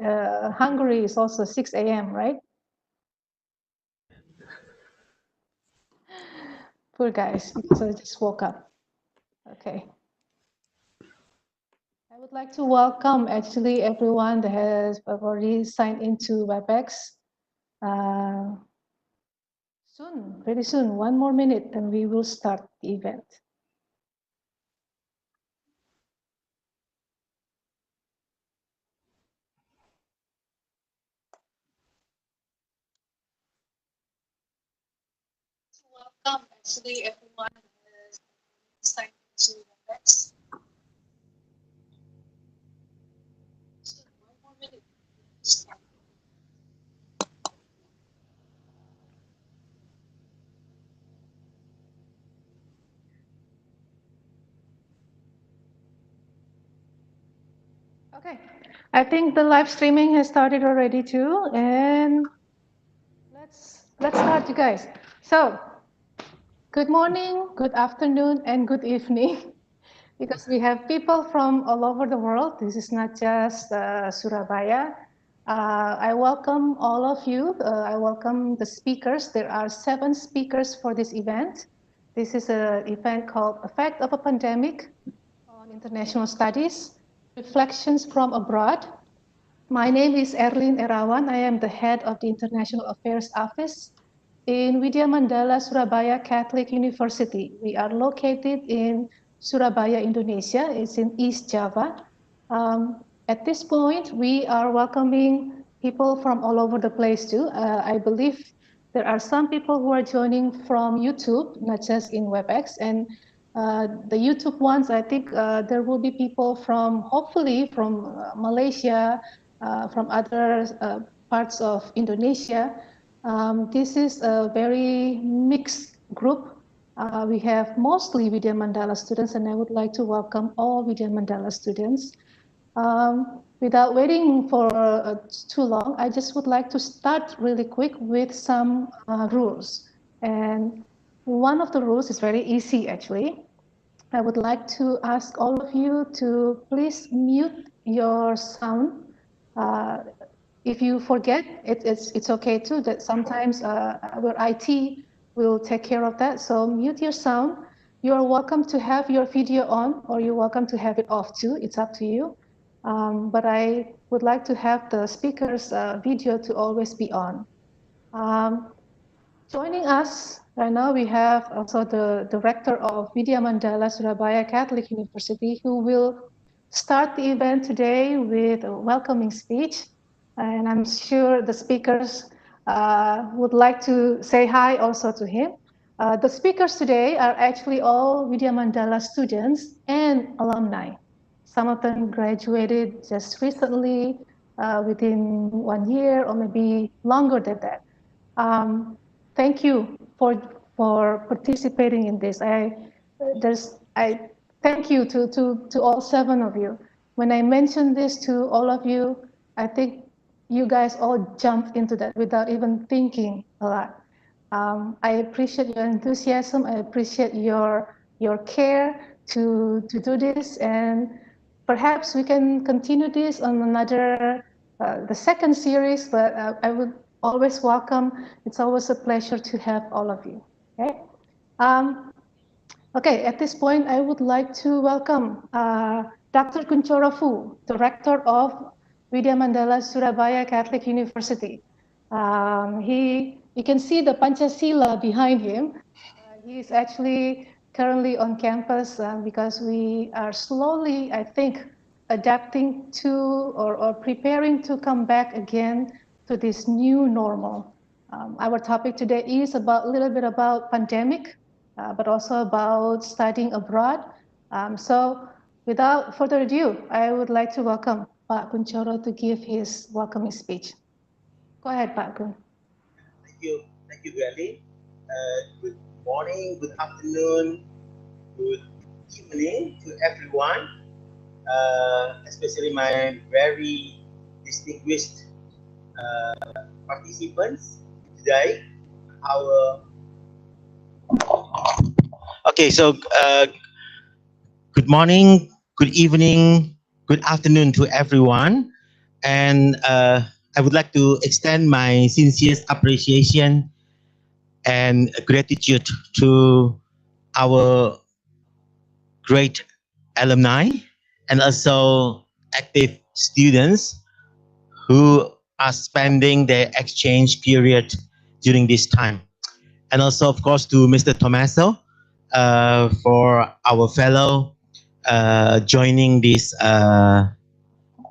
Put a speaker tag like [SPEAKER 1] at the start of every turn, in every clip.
[SPEAKER 1] Hungary is also 6 a.m., right? Poor guys, because I just woke up. Okay. I would like to welcome actually everyone that has already signed into WebEx. Soon, very soon, 1 more minute, and we will start the event. Welcome actually everyone that has signed into WebEx. Soon, 1 more minute. Start. Okay, I think the live streaming has started already too, and let's start, you guys. So, good morning, good afternoon, and good evening, because we have people from all over the world. This is not just Surabaya. I welcome all of you. I welcome the speakers. There are 7 speakers for this event. This is an event called Effect of a Pandemic on International Studies, Reflections from Abroad. My name is Erlin Erawan. I am the head of the International Affairs Office in Widya Mandala Surabaya Catholic University. We are located in Surabaya, Indonesia. It's in East Java. At this point, we are welcoming people from all over the place too. I believe there are some people who are joining from YouTube, not just in WebEx. And the YouTube ones, I think there will be people from, hopefully from Malaysia, from other parts of Indonesia. This is a very mixed group. We have mostly Widya Mandala students, and I would like to welcome all Widya Mandala students. Without waiting for too long, I just would like to start really quick with some rules. And one of the rules is very easy, actually. I would like to ask all of you to please mute your sound. If you forget, it's okay too, that sometimes our IT will take care of that. So mute your sound. You are welcome to have your video on, or you're welcome to have it off too. It's up to you. But I would like to have the speaker's video to always be on. Joining us right now, we have also the director of Widya Mandala Surabaya Catholic University, who will start the event today with a welcoming speech. And I'm sure the speakers would like to say hi also to him. The speakers today are actually all Widya Mandala students and alumni. Some of them graduated just recently, within 1 year or maybe longer than that. Thank you for participating in this. I thank you to all 7 of you. When I mentioned this to all of you, I think you guys all jumped into that without even thinking a lot. I appreciate your enthusiasm. I appreciate your care to do this, and perhaps we can continue this on another the second series. But I would always welcome. It's always a pleasure to have all of you. Okay. Okay. At this point, I would like to welcome Dr. Kunchoro Fu, Director of Widya Mandala Surabaya Catholic University. You can see the Pancasila behind him. He is actually currently on campus because we are slowly, I think, adapting to or preparing to come back again to this new normal. Our topic today is about a little bit about pandemic, but also about studying abroad. So without further ado, I would like to welcome Pak Kunchoro to give his welcoming speech. Go ahead, Pak Kun.
[SPEAKER 2] Thank you, Gally. Good morning, good afternoon, good evening to everyone, especially my very distinguished participants today. Good morning, good evening, good afternoon to everyone. And I would like to extend my sincerest appreciation and gratitude to our great alumni and also active students who are spending their exchange period during this time. And also, of course, to Mr. Tomaso for our fellow joining this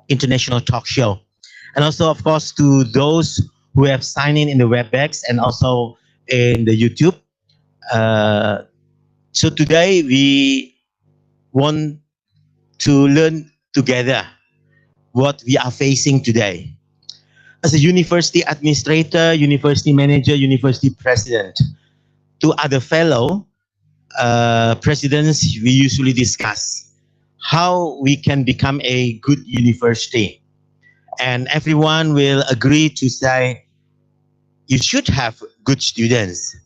[SPEAKER 2] international talk show. And also, of course, to those who have signed in the WebEx and also in the YouTube. Uh, so today we want to learn together what we are facing today. As a university administrator, university manager, university president, to other fellow presidents, we usually discuss how we can become a good university. And everyone will agree to say you should have good students.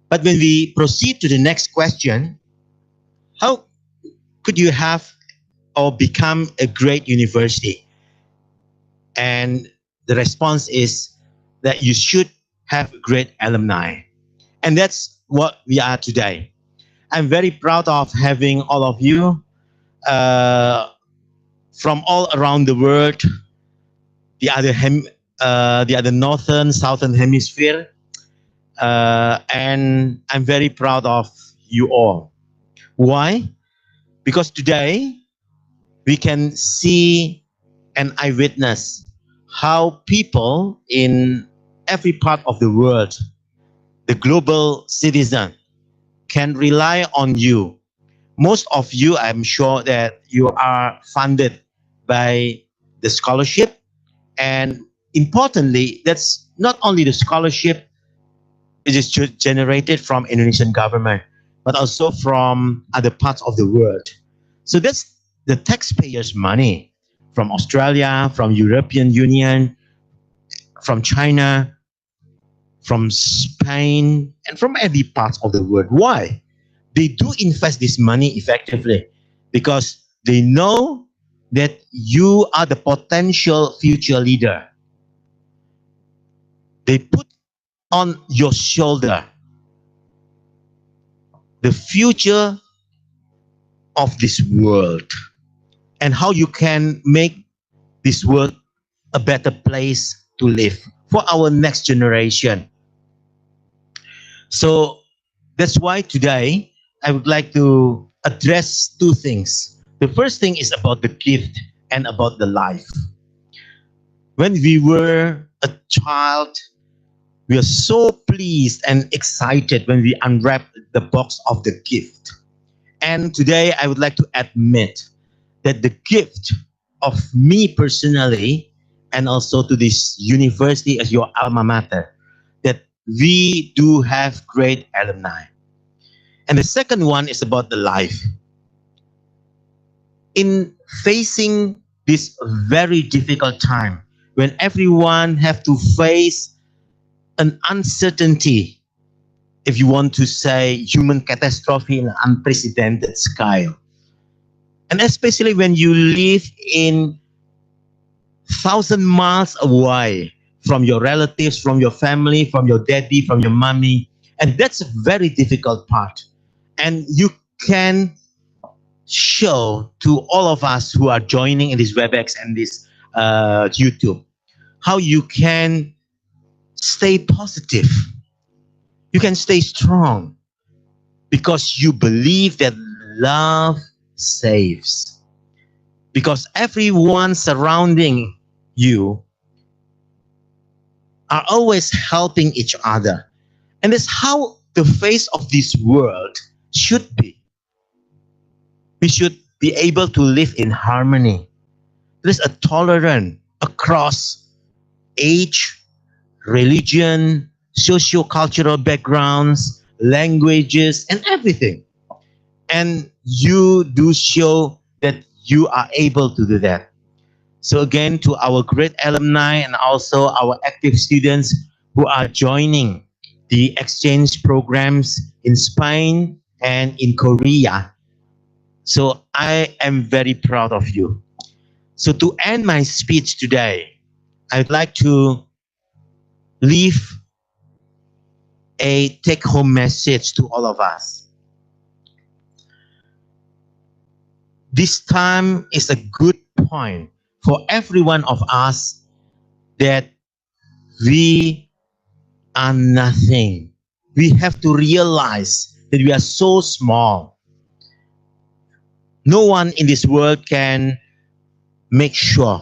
[SPEAKER 2] But when we proceed to the next question, how could you have or become a great university? And the response is that you should have great alumni. And that's what we are today. I'm very proud of having all of you uh, from all around the world, the other the other northern, southern hemisphere, and I'm very proud of you all. Why? Because today we can see and eyewitness how people in every part of the world, the global citizen, can rely on you. Most of you, I'm sure that you are funded by the scholarship. And importantly, that's not only the scholarship which is generated from Indonesian government, but also from other parts of the world. So that's the taxpayers' money from Australia, from European Union, from China, from Spain, and from every part of the world. Why? They do invest this money effectively because they know that you are the potential future leader. They put on your shoulder the future of this world and how you can make this world a better place to live for our next generation. So that's why today I would like to address two things. The first thing is about the gift and about the life. When we were a child, we are so pleased and excited when we unwrap the box of the gift. And today I would like to admit that the gift of me personally and also to this university as your alma mater, that we do have great alumni. And the second one is about the life. In facing this very difficult time, when everyone have to face an uncertainty, if you want to say human catastrophe in an unprecedented scale, and especially when you live in 1,000 miles away from your relatives, from your family, from your daddy, from your mommy, and that's a very difficult part. And you can show to all of us who are joining in this WebEx and this YouTube how you can stay positive. You can stay strong because you believe that love saves. Because everyone surrounding you are always helping each other. And that's how the face of this world should be. We should be able to live in harmony. There's a tolerance across age, religion, socio-cultural backgrounds, languages, and everything. And you do show that you are able to do that. So again, to our great alumni and also our active students who are joining the exchange programs in Spain and in Korea. So I am very proud of you. So to end my speech today, I'd like to leave a take-home message to all of us. This time is a good point for every one of us that we are nothing. We have to realize that we are so small. No one in this world can make sure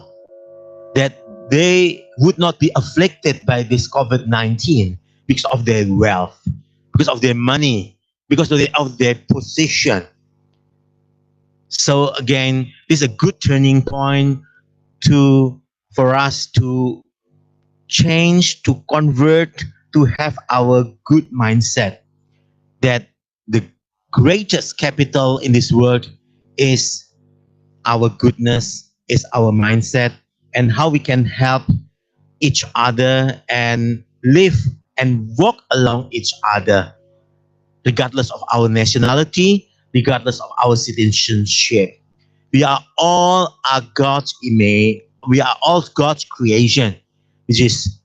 [SPEAKER 2] that they would not be afflicted by this COVID-19 because of their wealth, because of their money, because of their position. So again, this is a good turning point to for us to change, to convert, to have our good mindset that the greatest capital in this world is our goodness, is our mindset, and how we can help each other and live and walk along each other, regardless of our nationality, regardless of our citizenship. We are all are God's image. We are all God's creation, which is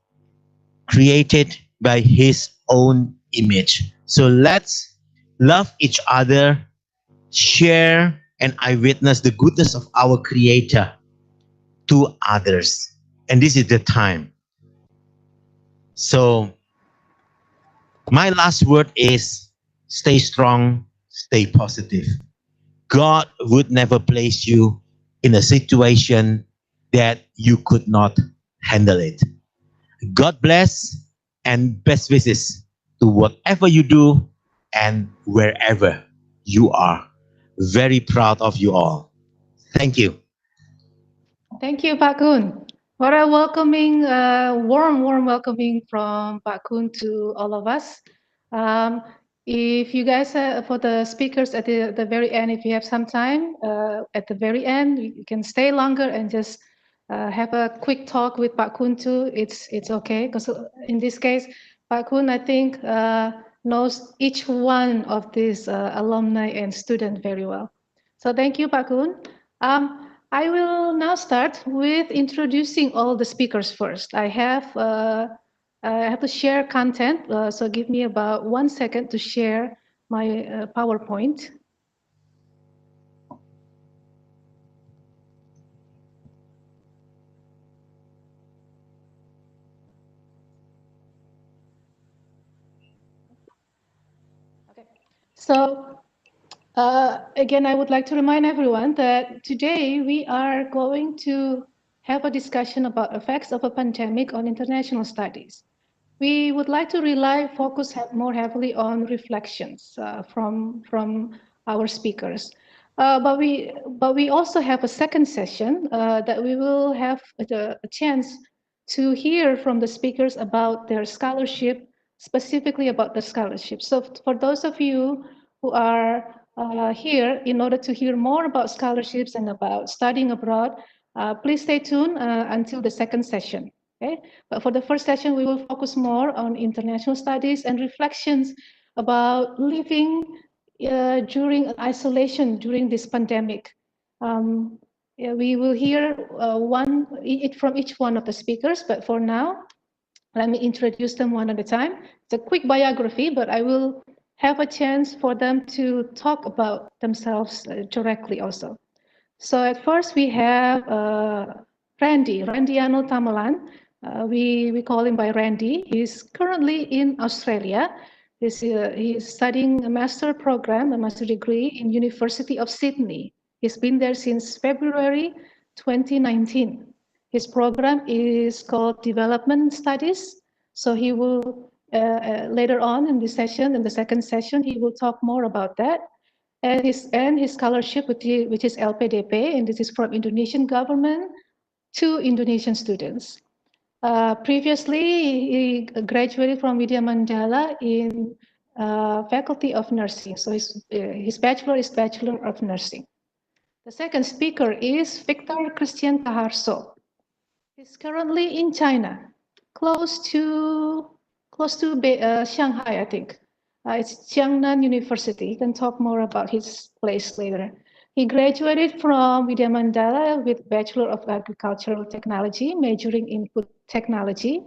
[SPEAKER 2] created by His own image. So let's love each other, share, and I witness the goodness of our Creator to others. And this is the time. So my last word is stay strong, stay positive. God would never place you in a situation that you could not handle it. God bless and best wishes to whatever you do and wherever you are. Very proud of you all. Thank you.
[SPEAKER 1] Thank you, Pak Kun. What a welcoming, warm welcoming from Pak Kun to all of us. Um, if you guys, for the speakers at the very end, if you have some time, at the very end, you can stay longer and just have a quick talk with Pak Kun too. It's okay, because in this case, Pak Kun, I think, knows each one of these alumni and students very well. So thank you, Pak Kun. I will now start with introducing all the speakers first. I have to share content, so give me about 1 second to share my PowerPoint. Okay. So again, I would like to remind everyone that today we are going to have a discussion about effects of a pandemic on international studies. We would like to focus more heavily on reflections from our speakers. But we also have a second session that we will have a chance to hear from the speakers about their scholarship, specifically about the scholarship. So for those of you who are here in order to hear more about scholarships and about studying abroad, please stay tuned until the second session. Okay? But for the first session, we will focus more on international studies and reflections about living during isolation during this pandemic. Yeah, we will hear from each one of the speakers, but for now, let me introduce them one at a time. It's a quick biography, but I will have a chance for them to talk about themselves directly also. So at first we have Randiano Tamalan. We call him by Randy. He's currently in Australia. He's studying a master program, a master degree in University of Sydney. He's been there since February 2019. His program is called Development Studies. So he will, later on in this session, in the second session, he will talk more about that. And his scholarship, which is LPDP, and this is from Indonesian government to Indonesian students. Previously, he graduated from Widya Mandala in Faculty of Nursing. So his bachelor is Bachelor of Nursing. The second speaker is Victor Christian Taharso. He's currently in China, close to Shanghai, I think. It's Jiangnan University. He can talk more about his place later. He graduated from Vidya Mandala with Bachelor of Agricultural Technology, majoring in food technology.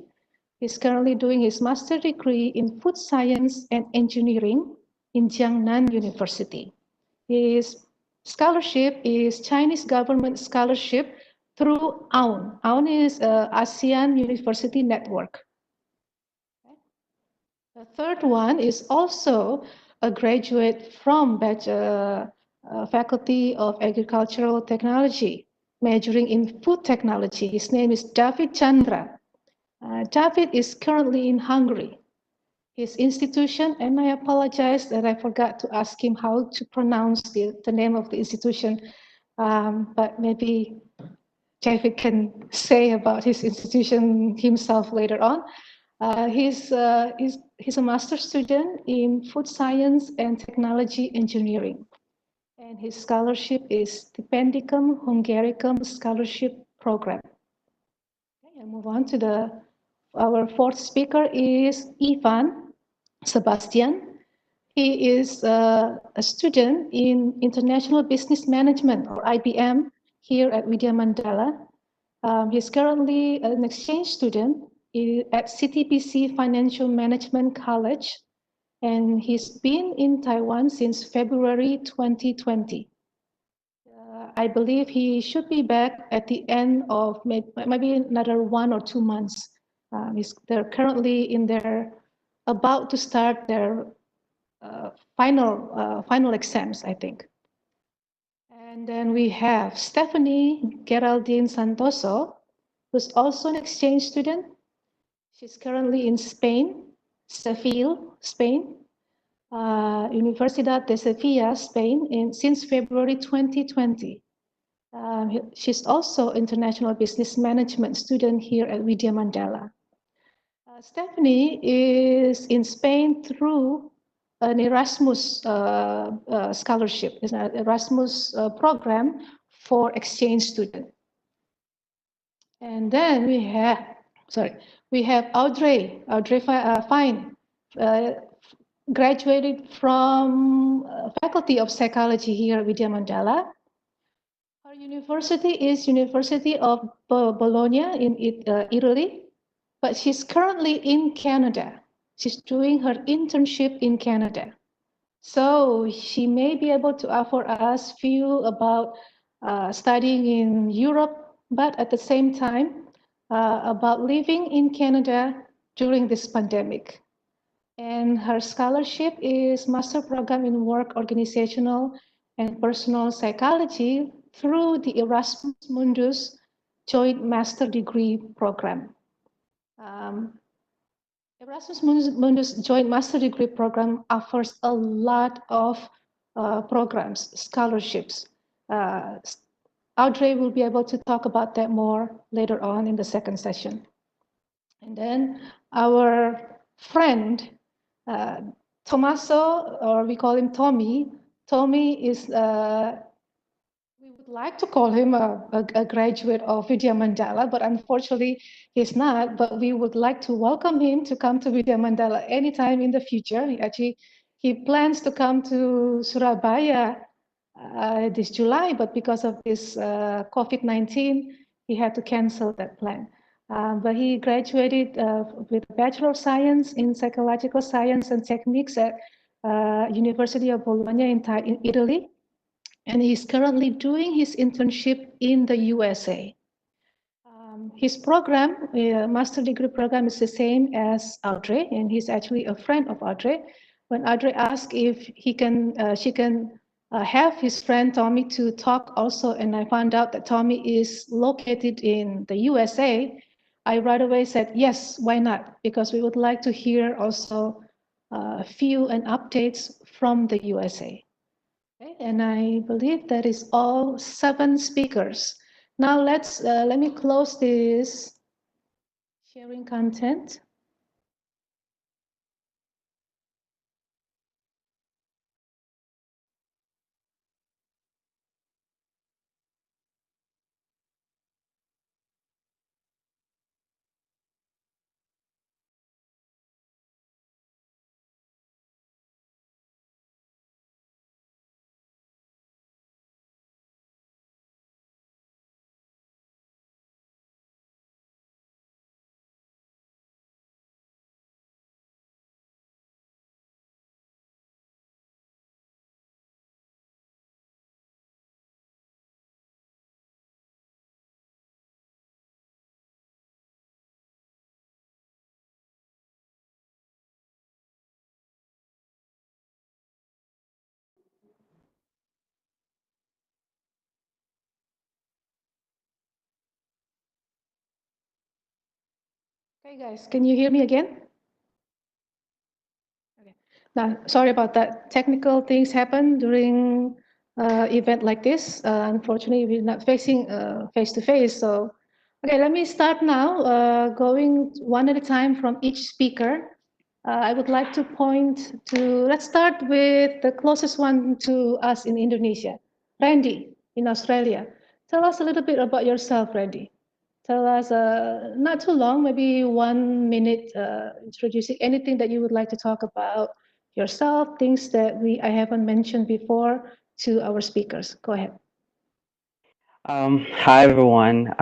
[SPEAKER 1] He's currently doing his master degree in food science and engineering in Jiangnan University. His scholarship is Chinese government scholarship through AUN. AUN is ASEAN University Network. The third one is also a graduate from Faculty of Agricultural Technology, majoring in food technology. His name is David Chandra. David is currently in Hungary. His institution, and I apologize that I forgot to ask him how to pronounce the name of the institution, but maybe David can say about his institution himself later on. He's a master student in food science and technology engineering. And his scholarship is Stipendicum Hungaricum Scholarship Program. Okay, I'll move on to our fourth speaker is Yvonne Sebastian. He is a student in International Business Management or IBM here at Vidya Mandala. He's currently an exchange student at CTBC Financial Management College, and he's been in Taiwan since February 2020. I believe he should be back at the end of maybe another 1 or 2 months. They're currently about to start their final exams, I think. And then we have Stephanie Geraldine Santoso, who's also an exchange student. She's currently in Spain, Seville, Spain, Universidad de Sevilla, Spain, since February 2020. She's also international business management student here at Vidya Mandala. Stephanie is in Spain through an Erasmus scholarship. It's an Erasmus program for exchange students. And then we have Audrey Fine, graduated from Faculty of Psychology here at Vidya Mandala. Her university is University of Bologna in Italy, but she's currently in Canada. She's doing her internship in Canada. So she may be able to offer us view about studying in Europe, but at the same time about living in Canada during this pandemic. And her scholarship is Master Program in Work Organizational and Personal Psychology through the Erasmus Mundus Joint Master Degree Program. Erasmus Mundus Joint Master Degree Program offers a lot of programs, scholarships. Audrey will be able to talk about that more later on in the second session. And then our friend, Tommaso, or we call him Tommy. Tommy is, we would like to call him a graduate of Vidya Mandala, but unfortunately he's not. But we would like to welcome him to come to Vidya Mandala anytime in the future. He plans to come to Surabaya this July, but because of this COVID-19, he had to cancel that plan. But he graduated with a Bachelor of Science in Psychological Science and Techniques at University of Bologna in Italy. And he's currently doing his internship in the USA. His program, master degree program, is the same as Audrey, and he's actually a friend of Audrey. When Audrey asked if she can have his friend Tommy to talk also, and I found out that Tommy is located in the USA, I right away said, yes, why not? Because we would like to hear also a few and updates from the USA. Okay, and I believe that is all 7 speakers. Now let me close this sharing content. Okay, guys, can you hear me again? Okay. Now, sorry about that. Technical things happen during event like this. Unfortunately, we're not facing face to face. So, okay, let me start now. Going one at a time from each speaker. I would like to point to. Let's start with the closest one to us in Indonesia, Randy in Australia. Tell us a little bit about yourself, Randy. Tell us, not too long, maybe 1 minute, introducing anything that you would like to talk about yourself, things that I haven't mentioned before to our speakers. Go ahead.
[SPEAKER 3] Hi everyone.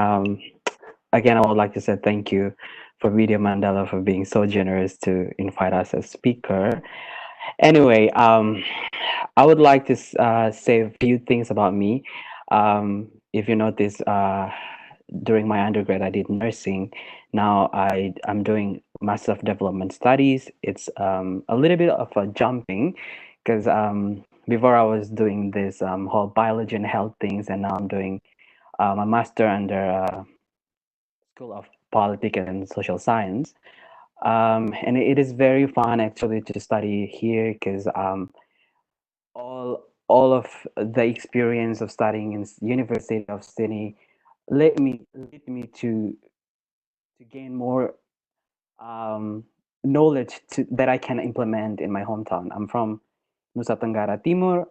[SPEAKER 3] Again, I would like to say thank you for Media Mandela for being so generous to invite us as speaker. Anyway, I would like to say a few things about me. If you notice, during my undergrad, I did nursing. Now I'm doing Master of Development Studies. It's a little bit of a jumping because before I was doing this whole biology and health things, and now I'm doing a master under School of Politics and Social Science. And it is very fun actually to study here because all of the experience of studying in University of Sydney led me to gain more knowledge that I can implement in my hometown. I'm from Nusa Tenggara Timur,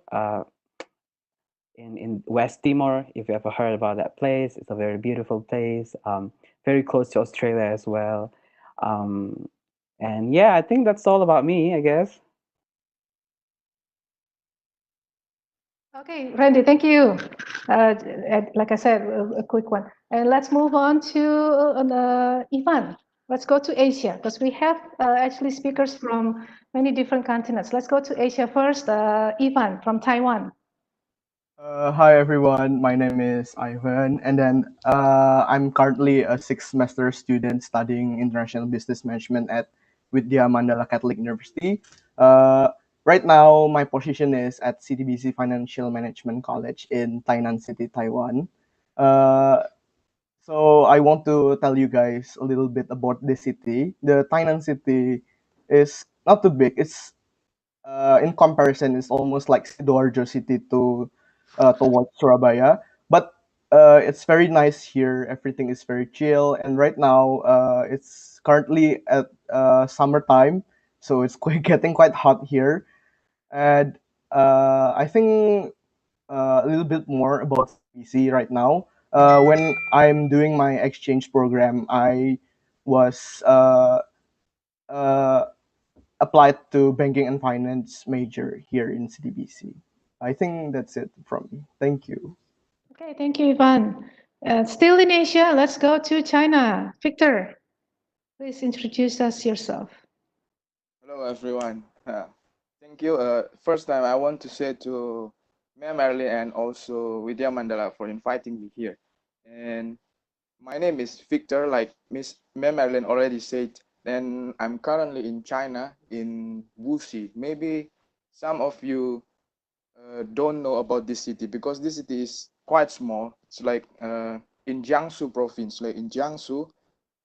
[SPEAKER 3] in West Timor. If you ever heard about that place, it's a very beautiful place, very close to Australia as well. Um, and yeah, I think that's all about me, I guess.
[SPEAKER 1] Okay, Randy, thank you. Like I said, a quick one. And let's move on to Ivan. Let's go to Asia because we have actually speakers from many different continents. Let's go to Asia first. Ivan from Taiwan.
[SPEAKER 4] Hi everyone, my name is Ivan, and then I'm currently a sixth semester student studying international business management at Vidya Mandala Catholic University. Uh, right now, my position is at CTBC Financial Management College in Tainan City, Taiwan. Uh, so I want to tell you guys a little bit about the city. The Tainan City is not too big. It's in comparison, it's almost like Sidoarjo City towards Surabaya. But it's very nice here. Everything is very chill. And right now, it's currently at summertime, so it's quite getting quite hot here. And I think a little bit more about CBC right now. When I'm doing my exchange program, I was uh, applied to banking and finance major here in CDBC. I think that's it from me. Thank you.
[SPEAKER 1] Okay, thank you, Ivan. Still in Asia, let's go to China. Victor, please introduce us yourself.
[SPEAKER 5] Hello everyone. Thank you. First time I want to say to Ma'am Marilyn and also Vidya Mandala for inviting me here. And my name is Victor, like Miss Ma'am Marilyn already said. And I'm currently in China in Wuxi. Maybe some of you don't know about this city because this city is quite small. It's like in Jiangsu province, like in Jiangsu,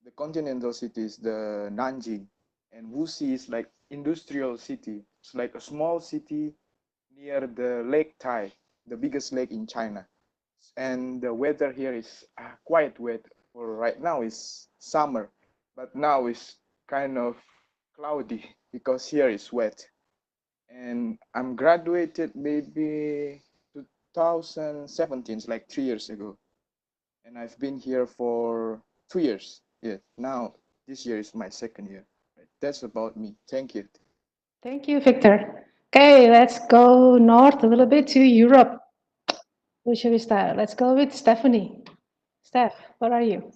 [SPEAKER 5] the continental city is the Nanjing, and Wuxi is like industrial city. It's like a small city near the Lake Tai, the biggest lake in China. And the weather here is quite wet. For right now is summer, but now it's kind of cloudy because here is wet. And I'm graduated maybe 2017, like 3 years ago, and I've been here for 2 years. Yeah, now this year is my second year. Right. That's about me. Thank you.
[SPEAKER 1] Thank you, Victor. Okay, let's go north a little bit to Europe. Who should we start? Let's go with Stephanie. Steph, where are you?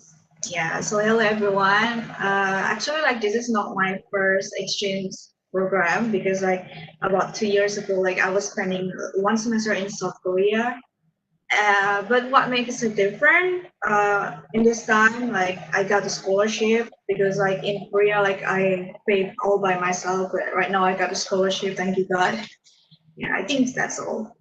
[SPEAKER 6] Yeah, so hello everyone. Actually, like this is not my first exchange program because like about 2 years ago, like I was spending one semester in South Korea. But what makes it different in this time, like I got a scholarship because like in Korea, like I paid all by myself, but right now I got a scholarship. Thank you God. Yeah, I think that's all.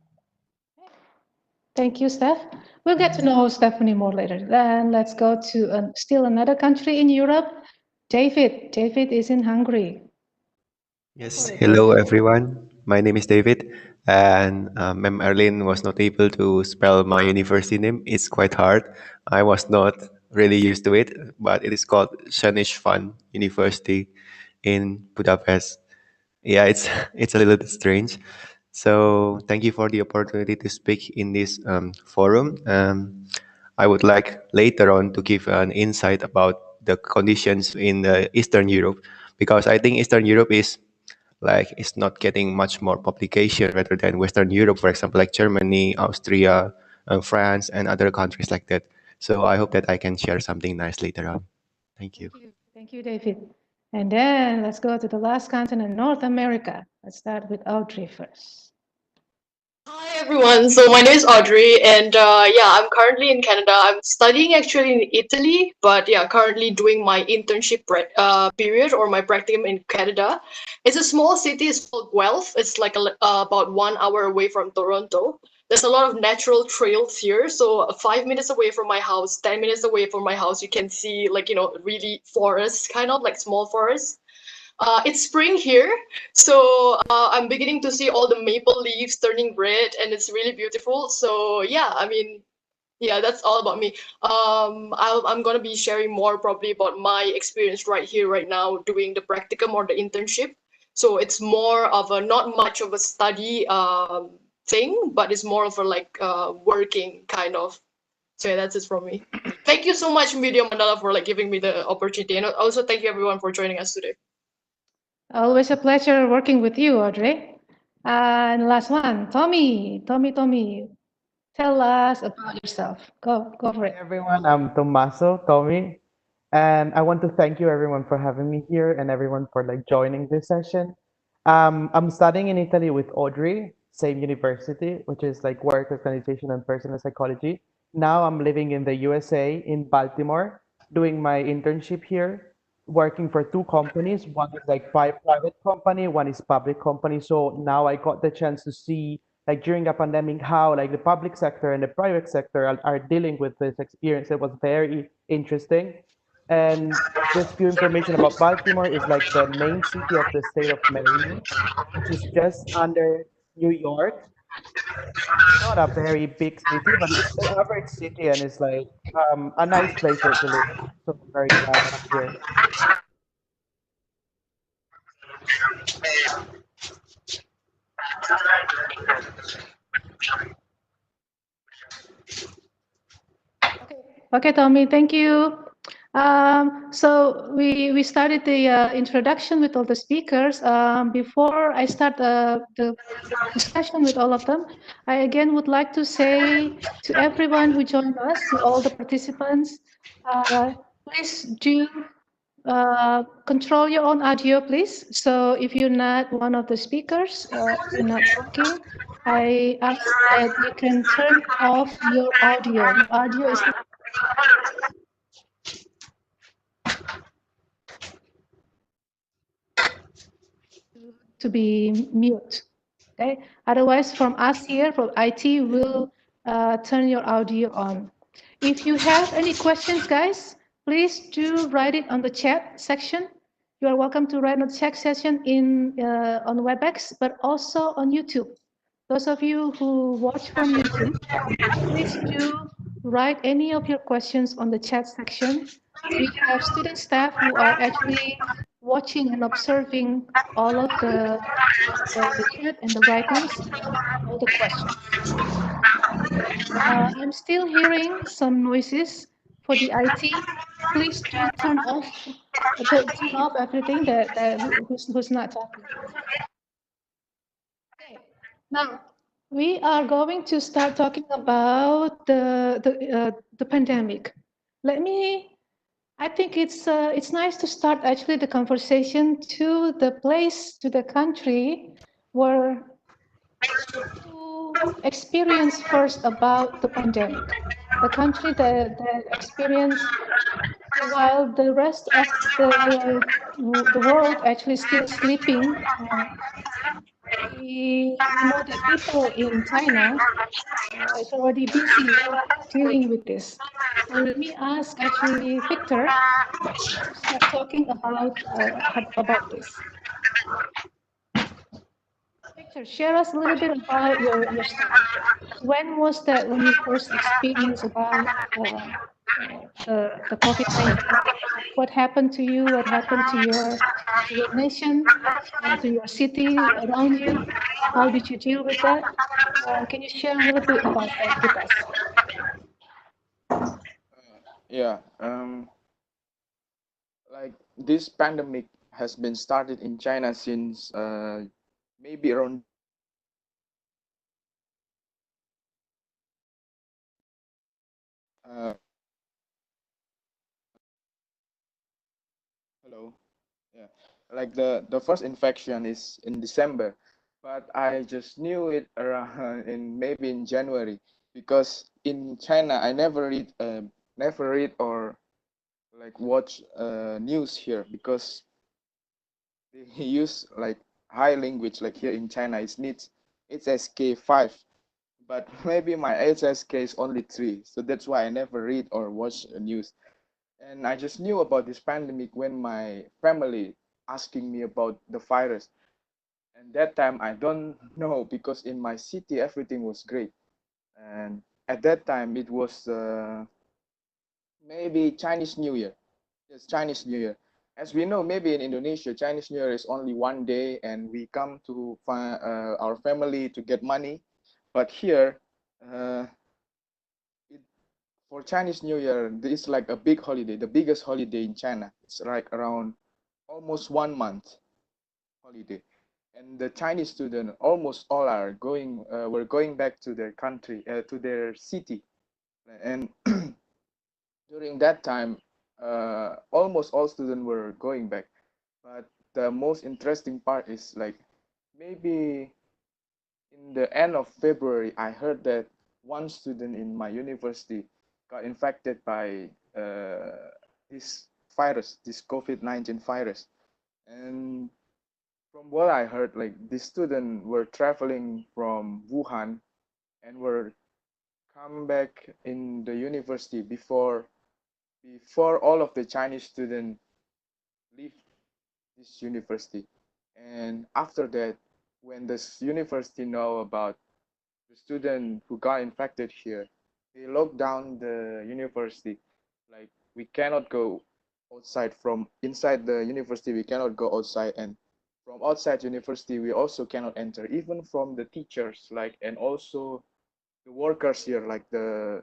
[SPEAKER 1] Thank you, Steph. We'll get to know Stephanie more later. Then let's go to still another country in Europe. David is in Hungary.
[SPEAKER 7] Yes, hello everyone. My name is David, and Ma'am Arlene was not able to spell my university name. It's quite hard. I was not really used to it, but it is called Shanish Fun University in Budapest. Yeah, it's it's a little bit strange. So thank you for the opportunity to speak in this forum. I would like later on to give an insight about the conditions in Eastern Europe, because I think Eastern Europe is like it's not getting much more publication rather than Western Europe, for example, like Germany, Austria, France, and other countries like that. So I hope that I can share something nice later on. Thank you.
[SPEAKER 1] Thank you, David. And then let's go to the last continent, North America. Let's start with Audrey first.
[SPEAKER 8] Hi everyone, so my name is Audrey and yeah, I'm currently in Canada. I'm studying actually in Italy, but yeah, currently doing my internship period or my practicum in Canada. It's a small city, it's called Guelph. It's like about 1 hour away from Toronto. There's a lot of natural trails here, so 5 minutes away from my house, 10 minutes away from my house, you can see like, you know, really forests, kind of like small forests. It's spring here, so I'm beginning to see all the maple leaves turning red, and it's really beautiful. So yeah, I mean, yeah, that's all about me. I'm gonna be sharing more probably about my experience right here, right now, doing the practicum or the internship. So it's more of a not much of a study thing, but it's more of a like working kind of. So yeah, that's it from me. Thank you so much, Media Mandala, for like giving me the opportunity, and also thank you everyone for joining us today.
[SPEAKER 1] Always a pleasure working with you, Audrey. And last one, Tommy. Tommy, tell us about yourself. Go for it.
[SPEAKER 9] Hi everyone, I'm Tommy, and I want to thank you everyone for having me here and everyone for like joining this session. I'm studying in Italy with Audrey, same university, which is like work organization and personal psychology. Now I'm living in the USA in Baltimore, doing my internship here, working for two companies. One is like private company, one is public company. So now I got the chance to see like during the pandemic how like the public sector and the private sector are dealing with this experience. It was very interesting. And just few information about Baltimore is like the main city of the state of Maryland, which is just under New York. And it's not a very big city, but it's the average city and it's like a nice place to live. So I'm very glad that I'm here.
[SPEAKER 1] Okay, Tommy, thank you. So we started the introduction with all the speakers. Before I start the discussion with all of them, I again would like to say to everyone who joined us, to all the participants, please do control your own audio, please. So if you're not one of the speakers, you're not talking, I ask that you can turn off your audio. Your audio is to be mute. Okay. Otherwise, from us here, from IT, we'll turn your audio on. If you have any questions, guys, please do write it on the chat section. You are welcome to write on the chat section on WebEx, but also on YouTube. Those of you who watch from YouTube, please do write any of your questions on the chat section. We have student staff who are actually watching and observing all of the chat and the writings, all the questions. I'm still hearing some noises for the IT. Please do turn off everything who's not talking. Okay. Now we are going to start talking about the pandemic. I think it's nice to start actually the conversation to the country where to experience first about the pandemic. The country that experienced while the rest of the world actually still sleeping. We know that people in China is already busy dealing with this. So let me ask actually Victor to start talking about this. Victor, share us a little bit about your study. When was that when you first experienced about the COVID-19? What happened to you? What happened to your nation, to your city around you? How did you deal with that? Can you share a little bit about that with us?
[SPEAKER 5] Yeah. Like this pandemic has been started in China since maybe around uh, hello. Yeah, like the first infection is in December, but I just knew it around in maybe in January because in China I never read or like watch news here because they use like high language like here in China it needs HSK 5, but maybe my HSK is only 3, so that's why I never read or watch news. And I just knew about this pandemic when my family asking me about the virus. And that time I don't know because in my city everything was great. And at that time it was maybe Chinese New Year. Yes, Chinese New Year. As we know, maybe in Indonesia, Chinese New Year is only one day, and we come to our family to get money. But here, uh, it, for Chinese New Year, it's like a big holiday, the biggest holiday in China. It's like around almost 1 month holiday, and the Chinese student almost all are going were going back to their country to their city, and during that time, almost all students were going back. But the most interesting part is like maybe in the end of February, I heard that one student in my university got infected by this virus, this COVID-19 virus. And from what I heard, like the students were traveling from Wuhan and were come back in the university before all of the Chinese students leave this university. And after that, when this university know about the student who got infected here, they locked down the university. Like we cannot go outside from inside the university. We cannot go outside, and from outside university we also cannot enter. Even from the teachers, like and also the workers here, like the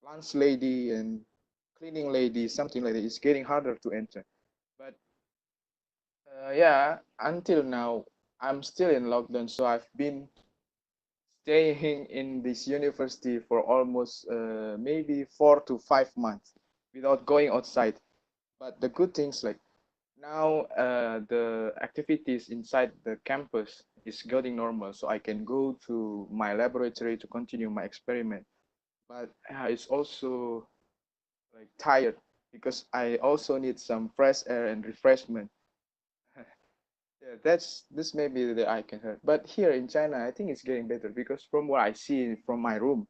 [SPEAKER 5] lunch lady and cleaning lady, something like that. It's getting harder to enter. But yeah, until now I'm still in lockdown, so I've been staying in this university for almost maybe 4 to 5 months without going outside. But the good things like now the activities inside the campus is getting normal, so I can go to my laboratory to continue my experiment. But it's also like tired because I also need some fresh air and refreshment. Yeah, that's this may be the I can hurt. But here in China, I think it's getting better because from what I see from my room,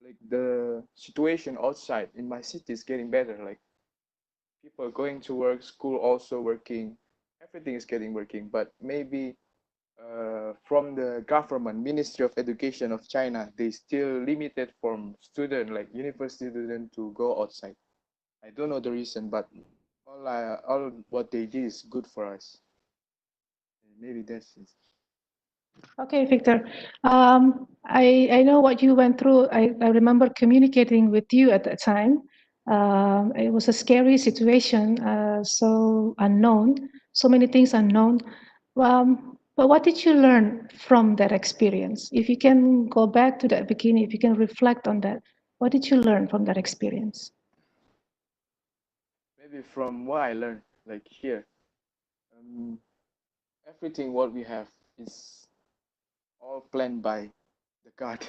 [SPEAKER 5] like the situation outside in my city is getting better. Like people going to work, school also working, everything is getting working. But maybe from the government, Ministry of Education of China, they still limited from student like university student to go outside. I don't know the reason, but all what they did is good for us. Maybe that's it.
[SPEAKER 1] Okay, Victor. I know what you went through. I remember communicating with you at that time. It was a scary situation, so unknown, so many things unknown. But what did you learn from that experience? If you can go back to that beginning, if you can reflect on that, what did you learn from that experience?
[SPEAKER 5] Maybe from what I learned, like here, um, everything what we have is all planned by the God.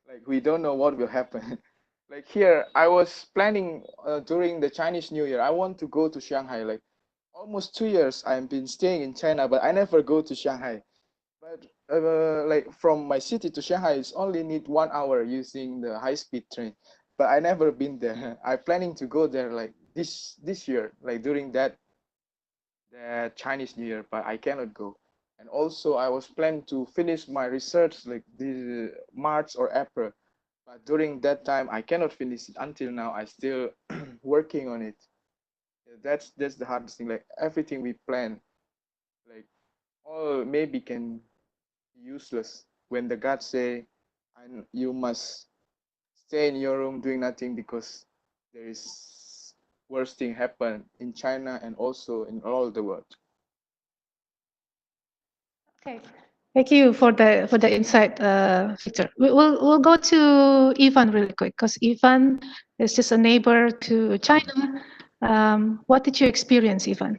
[SPEAKER 5] Like we don't know what will happen. Like here, I was planning during the Chinese New Year. I want to go to Shanghai. Like almost 2 years, I've been staying in China, but I never go to Shanghai. But like from my city to Shanghai, it's only need 1 hour using the high-speed train. But I never been there. I'm planning to go there like this year, like during that Chinese New Year, but I cannot go. And also, I was planning to finish my research like this March or April, but during that time, I cannot finish it. Until now, I still working on it. That's the hardest thing. Like everything we plan, like all maybe can be useless when the God say, and you must stay in your room doing nothing because there is worse thing happen in China and also in all the world.
[SPEAKER 1] Okay. Thank you for the insight, Victor. We'll go to Ivan really quick because Ivan is just a neighbor to China. What did you experience, Ivan?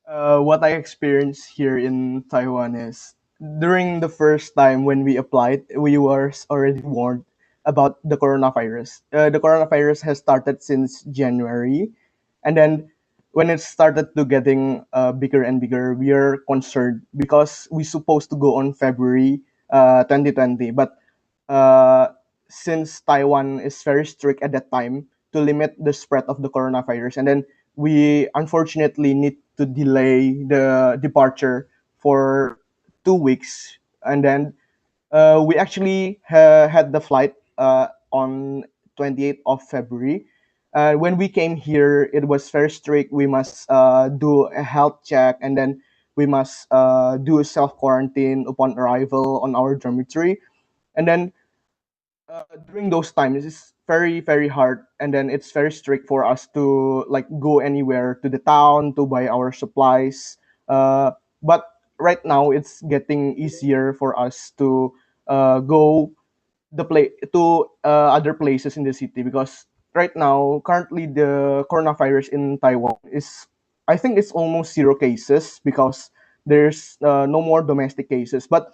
[SPEAKER 4] What I experienced here in Taiwan is during the first time when we applied, we were already warned about the coronavirus. The coronavirus has started since January, and then when it started to getting bigger and bigger, we are concerned because we supposed to go on February 2020, but uh, since Taiwan is very strict at that time to limit the spread of the coronavirus, and then we unfortunately need to delay the departure for 2 weeks, and then we actually had the flight on 28th of February. When we came here, it was very strict. We must do a health check, and then we must do a self quarantine upon arrival on our dormitory. And then during those times it's very hard, and then it's very strict for us to like go anywhere to the town to buy our supplies, but right now it's getting easier for us to go the play to other places in the city, because right now currently the coronavirus in Taiwan is, I think it's almost zero cases because there's no more domestic cases. But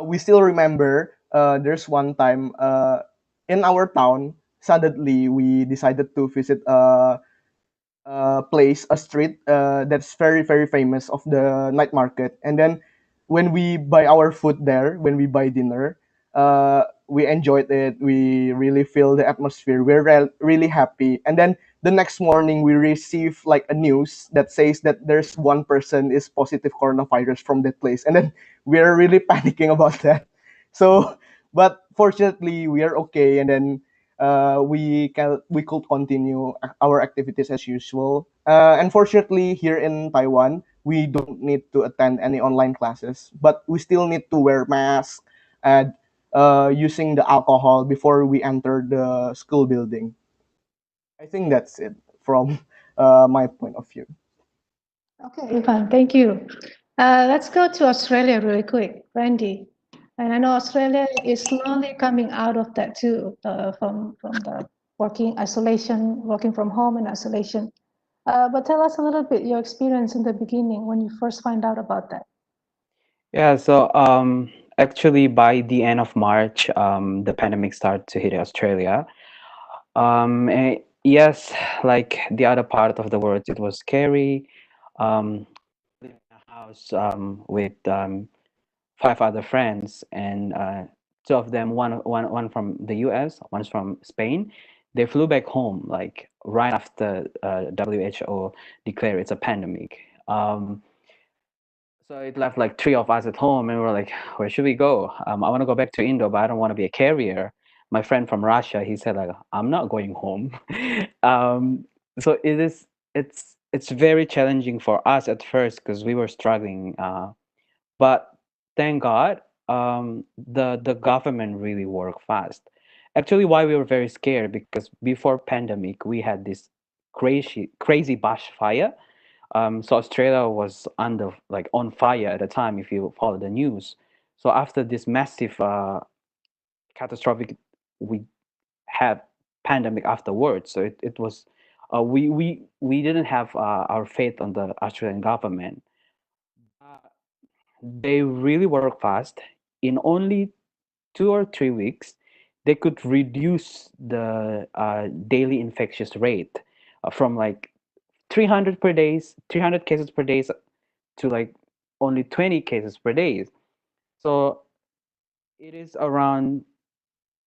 [SPEAKER 4] we still remember there's one time in our town, suddenly we decided to visit place, a street that's very famous of the night market. And then when we buy our food there, when we buy dinner, we enjoyed it. We really feel the atmosphere. We're really happy. And then the next morning, we receive like a news that says that there's one person is positive coronavirus from that place. And then we're really panicking about that. So, but fortunately, we are okay. And then we could continue our activities as usual. Unfortunately, here in Taiwan, we don't need to attend any online classes, but we still need to wear masks and using the alcohol before we enter the school building. I think that's it from my point of view.
[SPEAKER 1] Okay, Ivan, thank you. Let's go to Australia really quick, Randy. And I know Australia is slowly coming out of that too, from the working from home and isolation. But tell us a little bit your experience in the beginning when you first find out about that.
[SPEAKER 3] Yeah, so actually by the end of March, the pandemic started to hit Australia. Yes, like the other part of the world, it was scary. Live in a house with five other friends, and two of them, one from the US, one's from Spain. They flew back home like right after WHO declared it's a pandemic. So it left like three of us at home, and we were like, where should we go? I want to go back to Indo, but I don't want to be a carrier. My friend from Russia, he said like, I'm not going home. So it's very challenging for us at first because we were struggling. But thank God, the government really worked fast. Actually, why we were very scared because before pandemic we had this crazy bushfire. So Australia was under like on fire at the time if you follow the news. So after this massive catastrophic, we had pandemic afterwards. So it was we didn't have our faith on the Australian government. They really work fast. In only 2 or 3 weeks, they could reduce the daily infectious rate from like 300 per day, 300 cases per day to like only 20 cases per day. So it is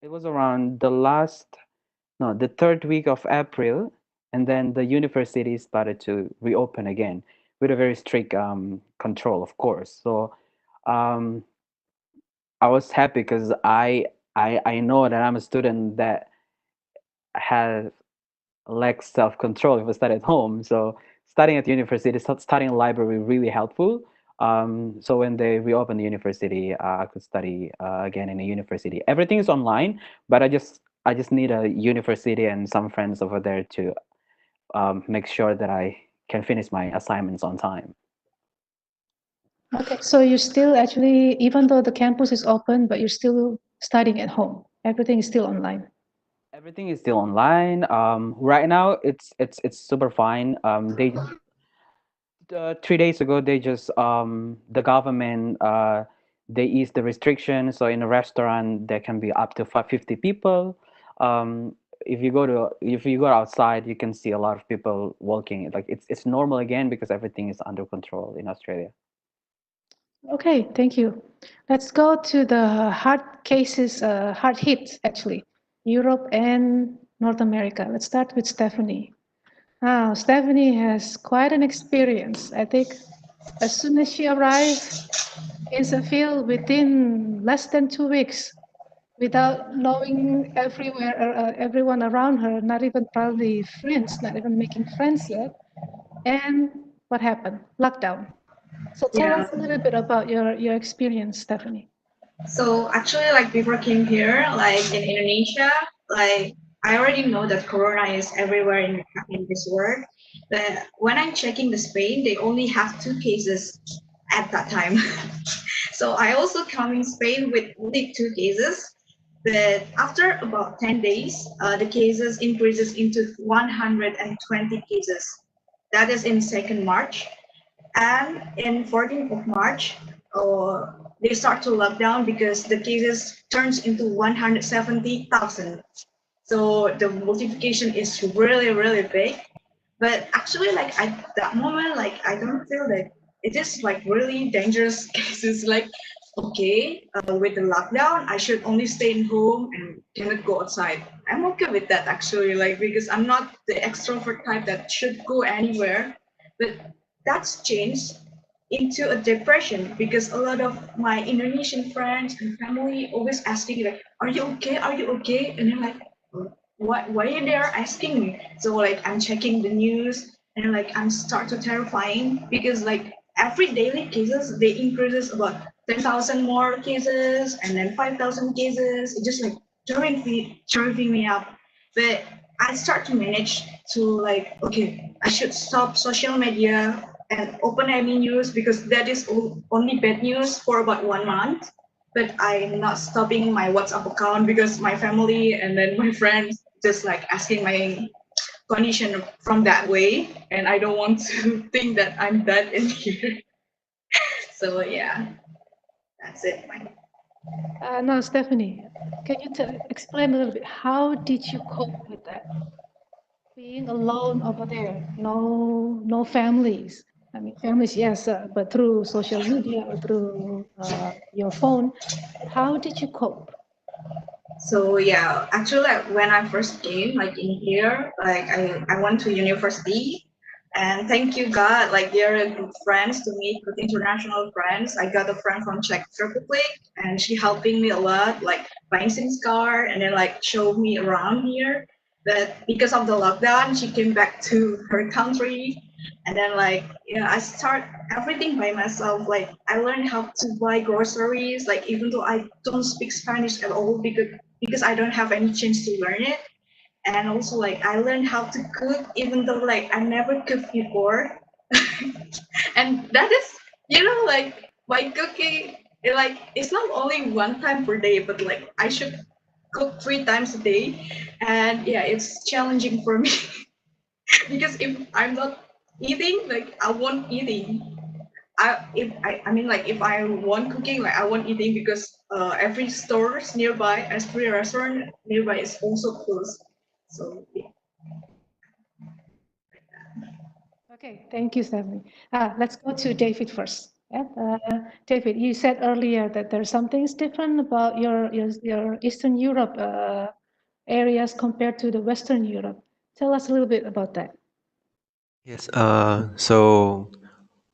[SPEAKER 3] it was around the third week of April, and then the university started to reopen again with a very strict control, of course. So um, I was happy because I know that I'm a student that has lacks self-control if I study at home. So studying at university, studying in library really helpful. So when they reopened the university, I could study again in a university. Everything is online, but I just need a university and some friends over there to make sure that I can finish my assignments on time.
[SPEAKER 1] Okay, so you're still actually, even though the campus is open, but you're still studying at home. Everything is still online.
[SPEAKER 3] Everything is still online. Right now, it's super fine. They 3 days ago they just the government they eased the restriction, so in a restaurant there can be up to 50 people. If you go outside you can see a lot of people walking, like it's normal again because everything is under control in Australia.
[SPEAKER 1] Okay, thank you. Let's go to the hard cases, hard hits actually, Europe and North America. Let's start with Stephanie. Now, Stephanie has quite an experience. I think as soon as she arrived in Seville within less than 2 weeks, without knowing everyone around her, not even probably friends, not even making friends yet. And what happened? Lockdown. So tell
[SPEAKER 6] Yeah.
[SPEAKER 1] us a little bit about your experience, Stephanie.
[SPEAKER 6] So actually, like before I came here, like in Indonesia, like I already know that Corona is everywhere in this world. But when I'm checking the Spain, they only have 2 cases at that time. So I also come in Spain with only 2 cases. But after about 10 days, the cases increases into 120 cases. That is in 2nd March. And in 14th of March, they start to lock down because the cases turns into 170,000. So the multiplication is really, really big. But actually, like at that moment, like I don't feel that it is like really dangerous cases. Like, okay, with the lockdown, I should only stay in home and cannot go outside. I'm okay with that actually, like because I'm not the extrovert type that should go anywhere. But that's changed into a depression because a lot of my Indonesian friends and family always asking like, "Are you okay? Are you okay?" And I'm like, why are they asking me? So like I'm checking the news and like I'm start to terrifying because like every daily cases they increases about 10,000 more cases and then 5,000 cases. It just like terrifying me up. But I start to manage to like, okay, I should stop social media and open any news because that is only bad news for about 1 month. But I'm not stopping my WhatsApp account because my family and then my friends just like asking my condition from that way, and I don't want to think that I'm bad in here. So yeah, that's it.
[SPEAKER 1] No, Stephanie, can you explain a little bit? How did you cope with that? Being alone over there, no families. I mean, families, yes, but through social media or through your phone. But how did you cope?
[SPEAKER 6] So yeah, actually, like when I first came, like in here, like I went to university, and thank you God, like there are good friends to meet, good international friends. I got a friend from Czech Republic, and she helping me a lot, like buying SIM card, and then like showed me around here. But because of the lockdown, she came back to her country, and then like I start everything by myself. Like I learned how to buy groceries, like even though I don't speak Spanish at all because I don't have any chance to learn it. And also like I learned how to cook even though like I never cooked before. And that is like by cooking like it's not only one time per day, but like I should cook 3 times a day. And yeah, it's challenging for me because if I'm not eating, like I won't eating. I mean like if I want cooking, like I want eating because every stores nearby, every restaurant nearby is also closed. So yeah.
[SPEAKER 1] Okay, thank you, Stephanie. Let's go to David first. Yeah, David, you said earlier that there's some things different about your Eastern Europe areas compared to the Western Europe. Tell us a little bit about that.
[SPEAKER 7] Yes. So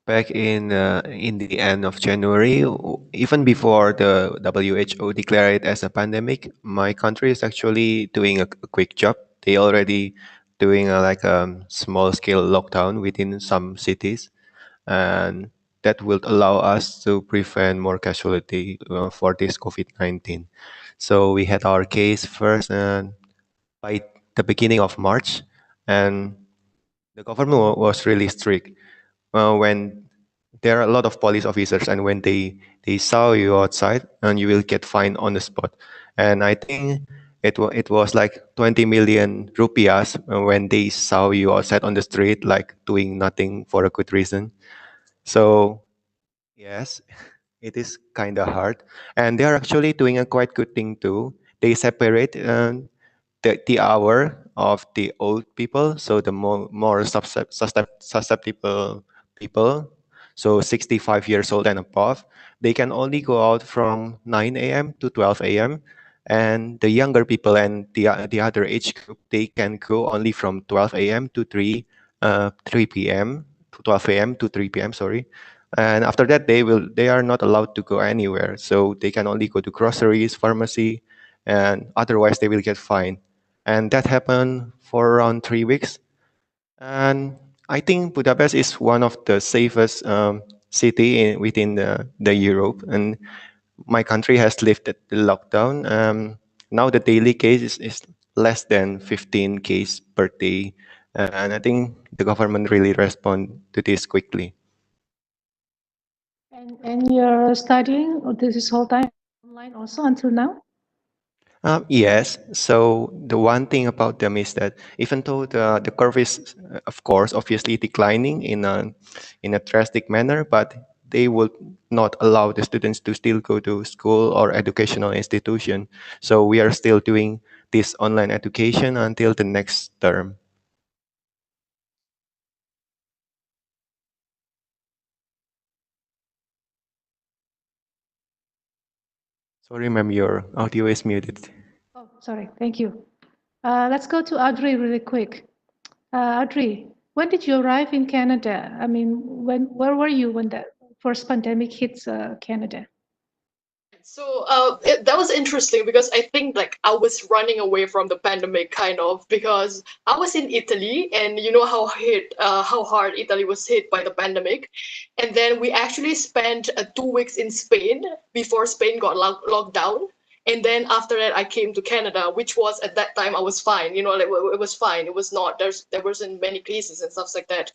[SPEAKER 7] back in the end of January, even before the WHO declared it as a pandemic, my country is actually doing a quick job. They already doing like a small scale lockdown within some cities, and that will allow us to prevent more casualty for this COVID-19. So we had our case first by the beginning of March, and the government was really strict when there are a lot of police officers, and when they saw you outside, and you will get fined on the spot. And I think it was like 20 million rupiahs when they saw you outside on the street, like doing nothing for a good reason. So yes, it is kind of hard, and they are actually doing a quite good thing too. They separate the hour of the old people, so the more susceptible people, so 65 years old and above, they can only go out from 9 a.m. to 12 a.m. And the younger people and the other age group, they can go only from 12 a.m. to 3 p.m. to 12 a.m. to 3 p.m. Sorry, and after that they are not allowed to go anywhere, so they can only go to groceries, pharmacy, and otherwise they will get fined. And that happened for around 3 weeks. And I think Budapest is one of the safest city within the Europe. And my country has lifted the lockdown. Now the daily case is less than 15 cases per day. And I think the government really respond to this quickly.
[SPEAKER 1] And you're studying this whole time online also until now?
[SPEAKER 7] Yes. So the one thing about them is that even though the curve is, of course, obviously declining in a drastic manner, but they would not allow the students to still go to school or educational institution. So we are still doing this online education until the next term. Sorry, ma'am, your audio is muted.
[SPEAKER 1] Oh, sorry. Thank you. Let's go to Audrey really quick. Audrey, when did you arrive in Canada? I mean, where were you when the first pandemic hits Canada?
[SPEAKER 8] So that was interesting because I think like I was running away from the pandemic kind of because I was in Italy and you know how hard Italy was hit by the pandemic, and then we actually spent 2 weeks in Spain before Spain got locked down. And then after that, I came to Canada, which was at that time I was fine. You know, like it was fine. It was not there wasn't many cases and stuff like that.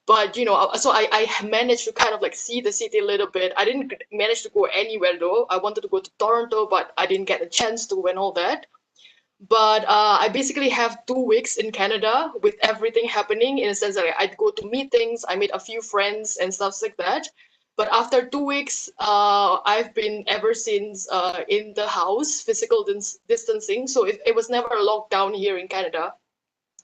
[SPEAKER 8] But you know, so I managed to kind of like see the city a little bit. I didn't manage to go anywhere though. I wanted to go to Toronto, but I didn't get a chance to and all that. But I basically have 2 weeks in Canada with everything happening in a sense that like, I'd go to meetings, I made a few friends and stuff like that. But after 2 weeks, I've been ever since in the house, physical distancing. So it was never a lockdown here in Canada.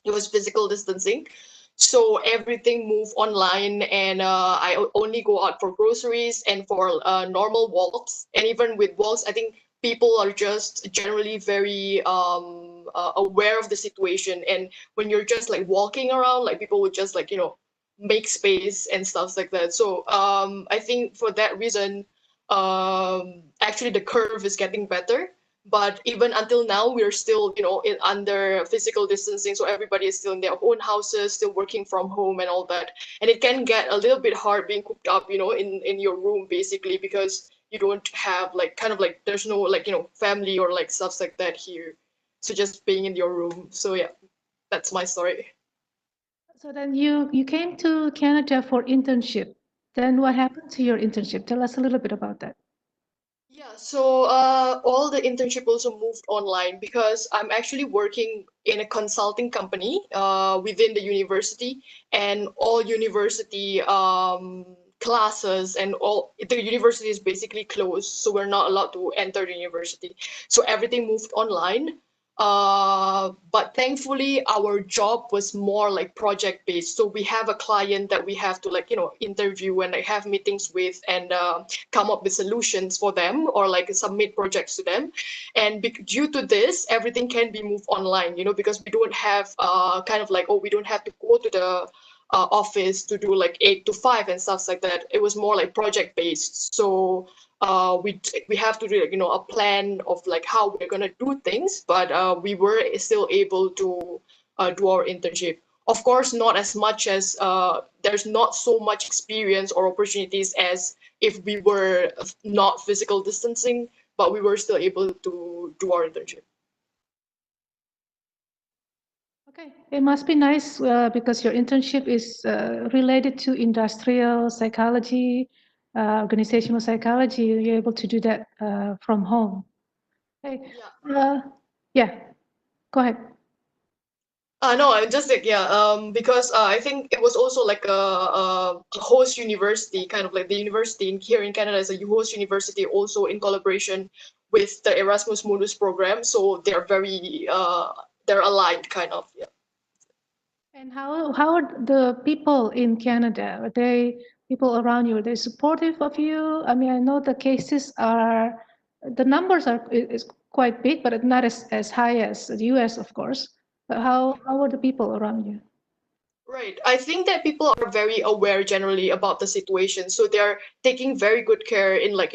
[SPEAKER 8] It was physical distancing. So everything moved online, and I only go out for groceries and for normal walks. And even with walks, I think people are just generally very aware of the situation. And when you're just like walking around, like people would just like make space and stuff like that. So I think for that reason, actually the curve is getting better, but even until now we're still under physical distancing, so everybody is still in their own houses, still working from home and all that. And it can get a little bit hard being cooped up in your room basically, because you don't have like kind of like there's no like family or like stuff like that here, so just being in your room. So yeah, that's my story.
[SPEAKER 1] So then you came to Canada for internship. Then what happened to your internship? Tell us a little bit about that.
[SPEAKER 8] Yeah, so all the internship also moved online because I'm actually working in a consulting company within the university, and all university classes and all the university is basically closed, so we're not allowed to enter the university. So everything moved online. But thankfully our job was more like project based, so we have a client that we have to like interview and like have meetings with and come up with solutions for them or like submit projects to them. And due to this everything can be moved online, because we don't have kind of like, oh, we don't have to go to the office to do like 8 to 5 and stuff like that. It was more like project based, so we have to do like, a plan of like how we're gonna do things, but we were still able to do our internship. Of course, not as much as there's not so much experience or opportunities as if we were not physical distancing, but we were still able to do our internship.
[SPEAKER 1] Okay, it must be nice because your internship is related to industrial psychology, organizational psychology. You're able to do that from home. Okay. Yeah, go ahead.
[SPEAKER 8] No, I just like, yeah, because I think it was also like a host university, kind of like the university here in Canada is a host university, also in collaboration with the Erasmus Mundus program. So they're very they're aligned, kind of. Yeah.
[SPEAKER 1] And how are the people in Canada? Are they people around you? Are they supportive of you? I mean, I know the cases are, the numbers is quite big, but it's not as high as the US, of course. But how are the people around you?
[SPEAKER 8] Right. I think that people are very aware generally about the situation. So they're taking very good care in like,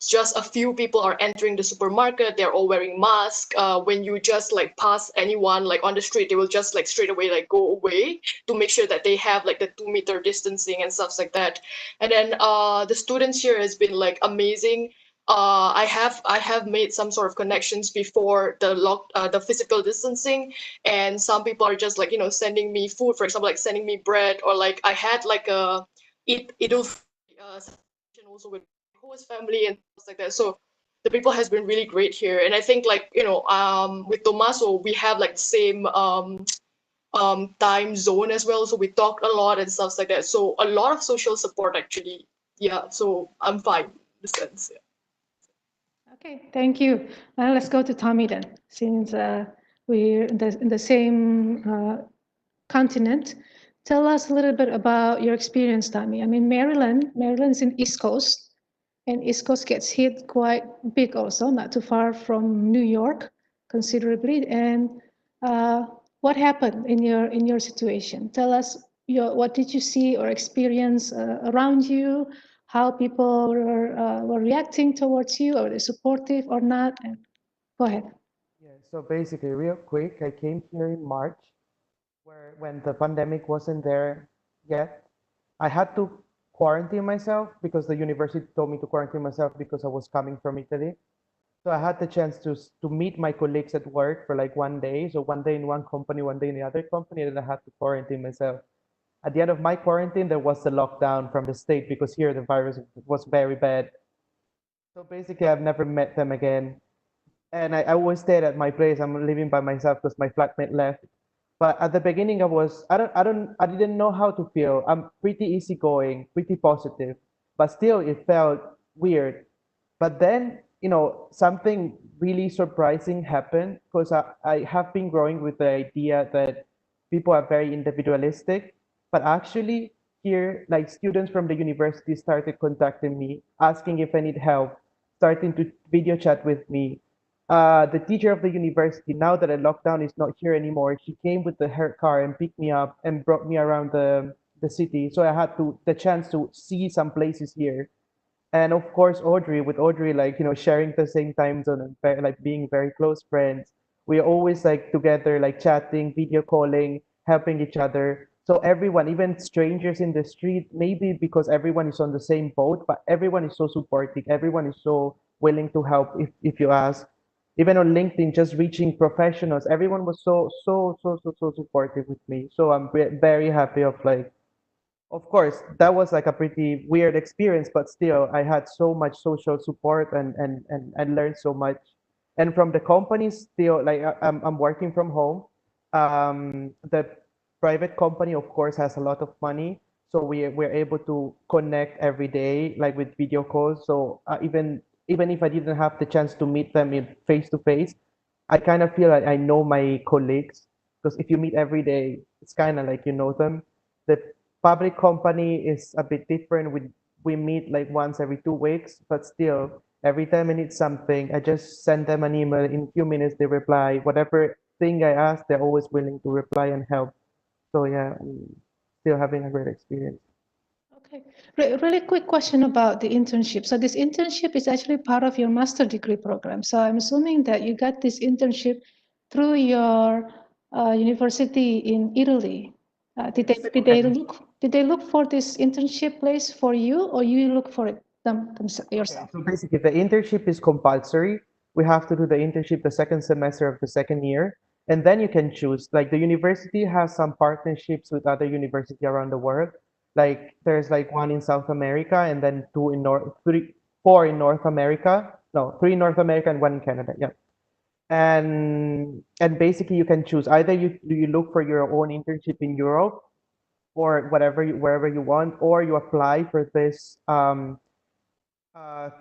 [SPEAKER 8] just a few people are entering the supermarket. They're all wearing masks. When you just like pass anyone like on the street, they will just like straight away like go away to make sure that they have like the 2 meter distancing and stuff like that. And then the students here has been like amazing. I have made some sort of connections before the physical distancing, and some people are just like sending me food, for example, like sending me bread, or like I had like a Idul celebration also with my host family and stuff like that. So the people has been really great here, and I think like with Tomaso we have like the same time zone as well, so we talked a lot and stuff like that. So a lot of social support actually. Yeah, so I'm fine in the sense. Yeah.
[SPEAKER 1] Okay, thank you. Let's go to Tommy then, since we're in the same continent. Tell us a little bit about your experience, Tommy. I mean, Maryland's in East Coast, and East Coast gets hit quite big also, not too far from New York, considerably. And what happened in your situation? Tell us what did you see or experience around you? How people were reacting towards you? Are they supportive or not? And go ahead.
[SPEAKER 9] Yeah, so basically, real quick, I came here in March, where when the pandemic wasn't there yet. I had to quarantine myself because the university told me to quarantine myself because I was coming from Italy. So I had the chance to meet my colleagues at work for like one day. So one day in one company, one day in the other company, and then I had to quarantine myself. At the end of my quarantine, there was the lockdown from the state because here the virus was very bad. So basically, I've never met them again. And I always stayed at my place. I'm living by myself because my flatmate left. But at the beginning, I didn't know how to feel. I'm pretty easygoing, pretty positive, but still it felt weird. But then, something really surprising happened because I have been growing with the idea that people are very individualistic, but actually here, like students from the university started contacting me, asking if I need help, starting to video chat with me. The teacher of the university, now that the lockdown is not here anymore, she came with her car and picked me up and brought me around the city. So I had the chance to see some places here. And of course, with Audrey, like, sharing the same time zone and like being very close friends. We're always like together, like chatting, video calling, helping each other. So everyone, even strangers in the street, maybe because everyone is on the same boat, but everyone is so supportive. Everyone is so willing to help if you ask. Even on LinkedIn, just reaching professionals, everyone was so supportive with me. So I'm very happy of course, that was like a pretty weird experience, but still, I had so much social support and learned so much. And from the companies, still, like I'm working from home. The private company, of course, has a lot of money, so we're able to connect every day, like with video calls. So even if I didn't have the chance to meet them in face to face, I kind of feel like I know my colleagues because if you meet every day, it's kind of like you know them. The public company is a bit different. We meet like once every 2 weeks, but still, every time I need something, I just send them an email. In a few minutes, they reply. Whatever thing I ask, they're always willing to reply and help. So yeah, I'm still having a great experience.
[SPEAKER 1] Okay, really quick question about the internship. So this internship is actually part of your master degree program. So I'm assuming that you got this internship through your university in Italy.
[SPEAKER 9] Yes.
[SPEAKER 1] Did they look for this internship place for you, or you look for it
[SPEAKER 9] Okay,
[SPEAKER 1] yourself?
[SPEAKER 9] so basically the internship is compulsory. We have to do the internship the second semester of the second year, and then you can choose. Like the university has some partnerships with other university around the world. Like there's like one in South America, and then four in North America. No, three in North America and one in Canada. Yeah. And basically you can choose either you look for your own internship in Europe or wherever you want, or you apply for this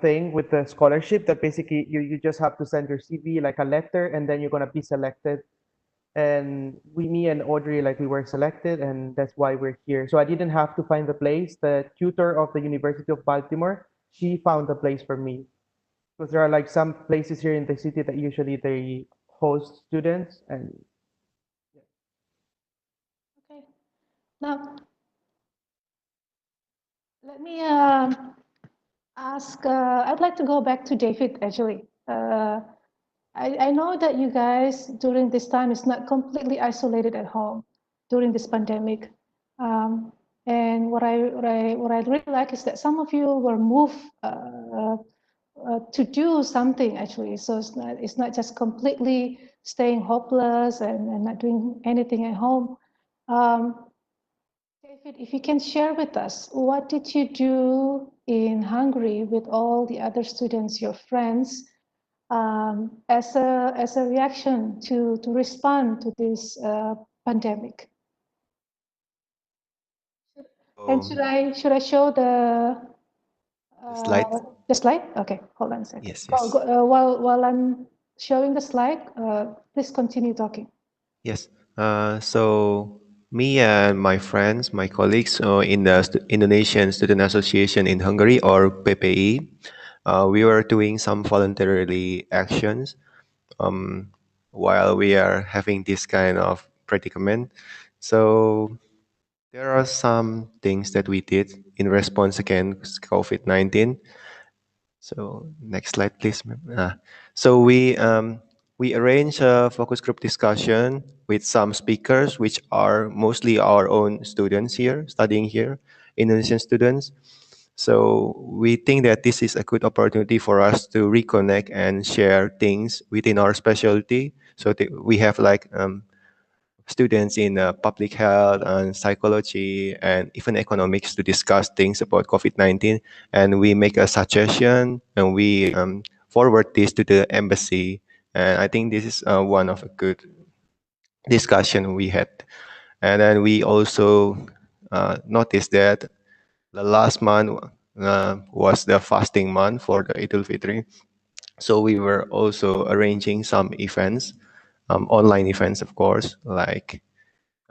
[SPEAKER 9] thing with the scholarship that basically you just have to send your CV like a letter and then you're gonna be selected. And me and Audrey, like we were selected and that's why we're here. So I didn't have to find the place. The tutor of the University of Baltimore, she found the place for me. Because there are like some places here in the city that usually they host students and
[SPEAKER 1] Okay. Now, let me ask, I'd like to go back to David actually. I know that you guys during this time is not completely isolated at home during this pandemic. And what I really like is that some of you were moved to do something actually. So it's not just completely staying hopeless and not doing anything at home. David, if you can share with us, what did you do in Hungary with all the other students, your friends, as a reaction to respond to this pandemic? And
[SPEAKER 7] So
[SPEAKER 1] should I show
[SPEAKER 7] the slide.
[SPEAKER 1] the slide? Okay, hold on a second.
[SPEAKER 7] Yes, yes.
[SPEAKER 1] While I'm showing the slide, please continue talking.
[SPEAKER 7] Yes. So me and my friends, my colleagues in the Indonesian Student Association in Hungary, or PPI, we were doing some voluntarily actions um, while we are having this kind of predicament. So there are some things that we did in response against COVID-19. So next slide, please. Ma'am. So we arrange a focus group discussion with some speakers, which are mostly our own students here, studying here, Indonesian students. So we think that this is a good opportunity for us to reconnect and share things within our specialty. So that we have like students in public health and psychology and even economics to discuss things about COVID-19. And we make a suggestion and we forward this to the embassy. And I think this is one of a good discussion we had. And then we also noticed that the last month was the fasting month for the Idul Fitri. So we were also arranging some events, online events, of course, like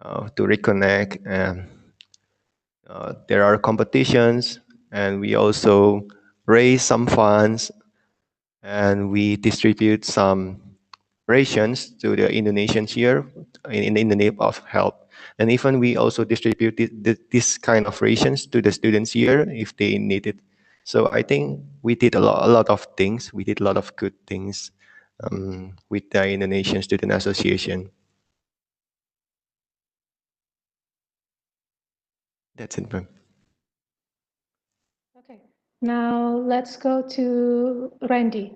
[SPEAKER 7] to reconnect. And there are competitions, and we also raise some funds, and we distribute some rations to the Indonesians here in the name of help. And even we also distribute this kind of rations to the students here if they need it. So I think we did a lot of things. We did a lot of good things with the Indonesian Student Association. That's it, ma'am.
[SPEAKER 1] Okay, now let's go to Randy.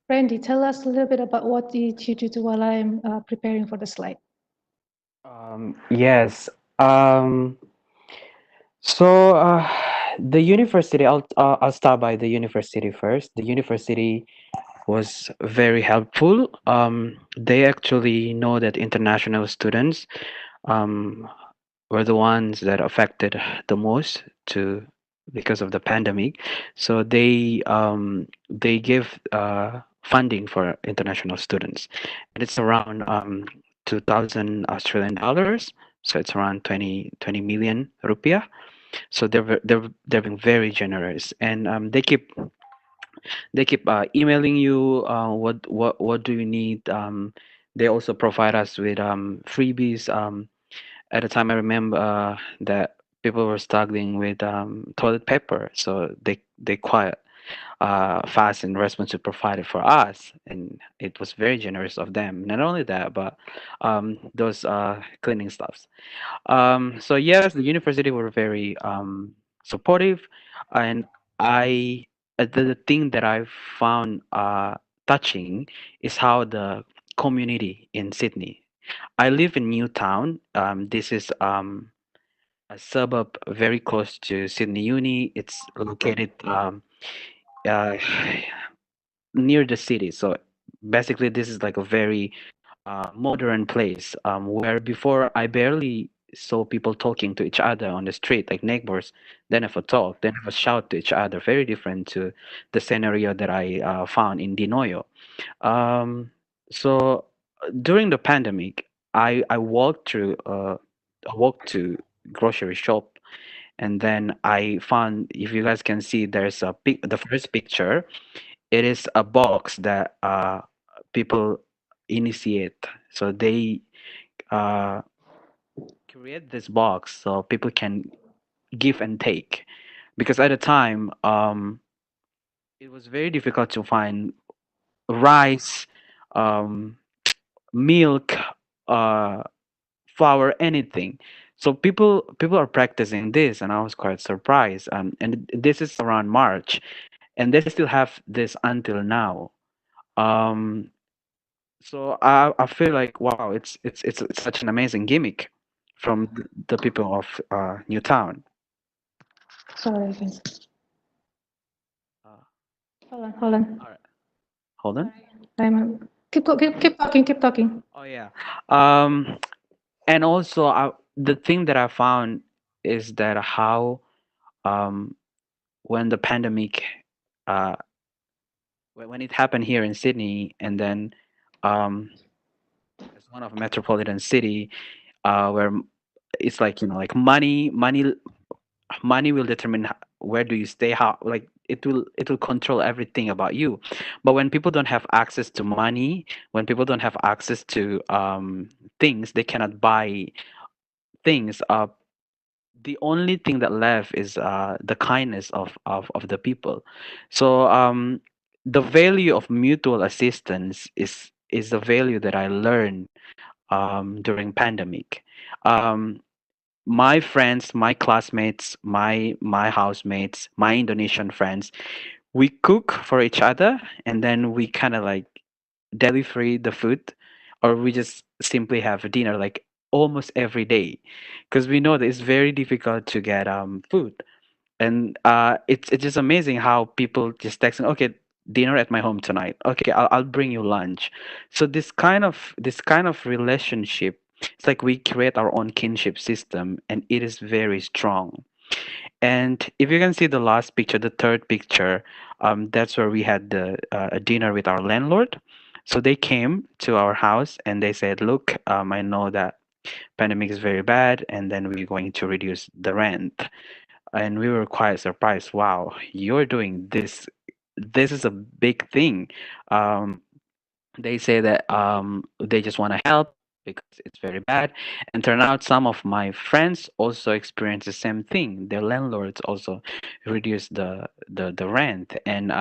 [SPEAKER 1] Randy, tell us a little bit about what did you do while I'm preparing for the slide.
[SPEAKER 3] Yes. Um, so the university, I'll start by the university first. The university was very helpful. They actually know that international students um, were the ones that affected the most to because of the pandemic. So they give funding for international students, and it's around 2,000 Australian dollars. So it's around 20 million rupiah. So they're being very generous, and they keep emailing you. What do you need? They also provide us with freebies. At the time, I remember that people were struggling with toilet paper, so they quite fast and responsive provided for us, and it was very generous of them. Not only that, but those cleaning stuffs. So yes, the university were very supportive, and I the thing that I found touching is how the community in Sydney. I live in Newtown. This is a suburb very close to Sydney Uni. It's located uh, near the city. So basically, this is like a very modern place where before I barely saw people talking to each other on the street, like neighbors. They never talk, they never shout to each other. Very different to the scenario that I found in Dinoyo. Um, so during the pandemic, I walked through I walked to grocery shop, and then I found, if you guys can see, there's the first picture. It is a box that people initiate. So they uh, create this box so people can give and take. Because at the time, it was very difficult to find rice, um, milk, uh, flour, anything. So people are practicing this, and I was quite surprised. And this is around March, and they still have this until now. Um, So I feel like wow, it's such an amazing gimmick from the people of Newtown.
[SPEAKER 1] Sorry, guys.
[SPEAKER 3] Uh,
[SPEAKER 1] Hold on.
[SPEAKER 3] all right, hold on.
[SPEAKER 1] Keep talking.
[SPEAKER 3] Oh yeah. Um, and also the thing that I found is that how um when the pandemic uh when it happened here in Sydney, and then um as one of a metropolitan city where it's like, like money will determine where do you stay, how, like it will control everything about you. But when people don't have access to money, when people don't have access to things, they cannot buy things. The only thing that left is the kindness of the people. So the value of mutual assistance is the value that I learned during pandemic. um, my friends, my classmates, my housemates, my Indonesian friends, we cook for each other, and then we kind of like delivery the food, or we just simply have a dinner like almost every day, because we know that it's very difficult to get food. And it's just amazing how people just texting, okay, dinner at my home tonight, okay, I'll bring you lunch. So this kind of relationship, it's like we create our own kinship system, and it is very strong. And if you can see the last picture, the third picture, that's where we had a dinner with our landlord. So they came to our house and they said, look, I know that pandemic is very bad, and then we're going to reduce the rent. And we were quite surprised. Wow, you're doing this. This is a big thing. Um, they say that they just want to help because it's very bad. And turn out some of my friends also experience the same thing. Their landlords also reduce the rent. And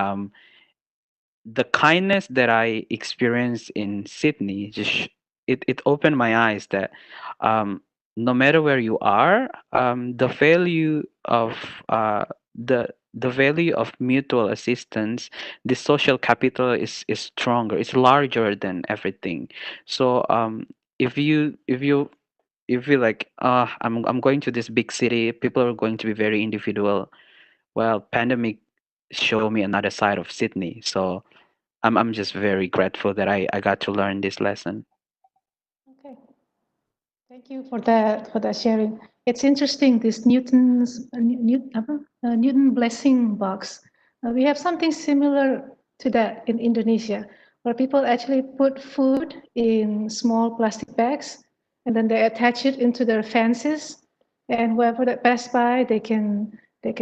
[SPEAKER 3] the kindness that I experienced in Sydney it opened my eyes that no matter where you are, the value of the value of mutual assistance, the social capital is stronger. It's larger than everything. So if you like, I'm going to this big city, people are going to be very individual. Well, pandemic show me another side of Sydney. So I'm just very grateful that I got to learn this lesson.
[SPEAKER 1] Okay. Thank you for that sharing. It's interesting, this Newton's Newton blessing box. We have something similar to that in Indonesia, where people actually put food in small plastic bags and then they attach it into their fences, and whoever that pass by, they can pick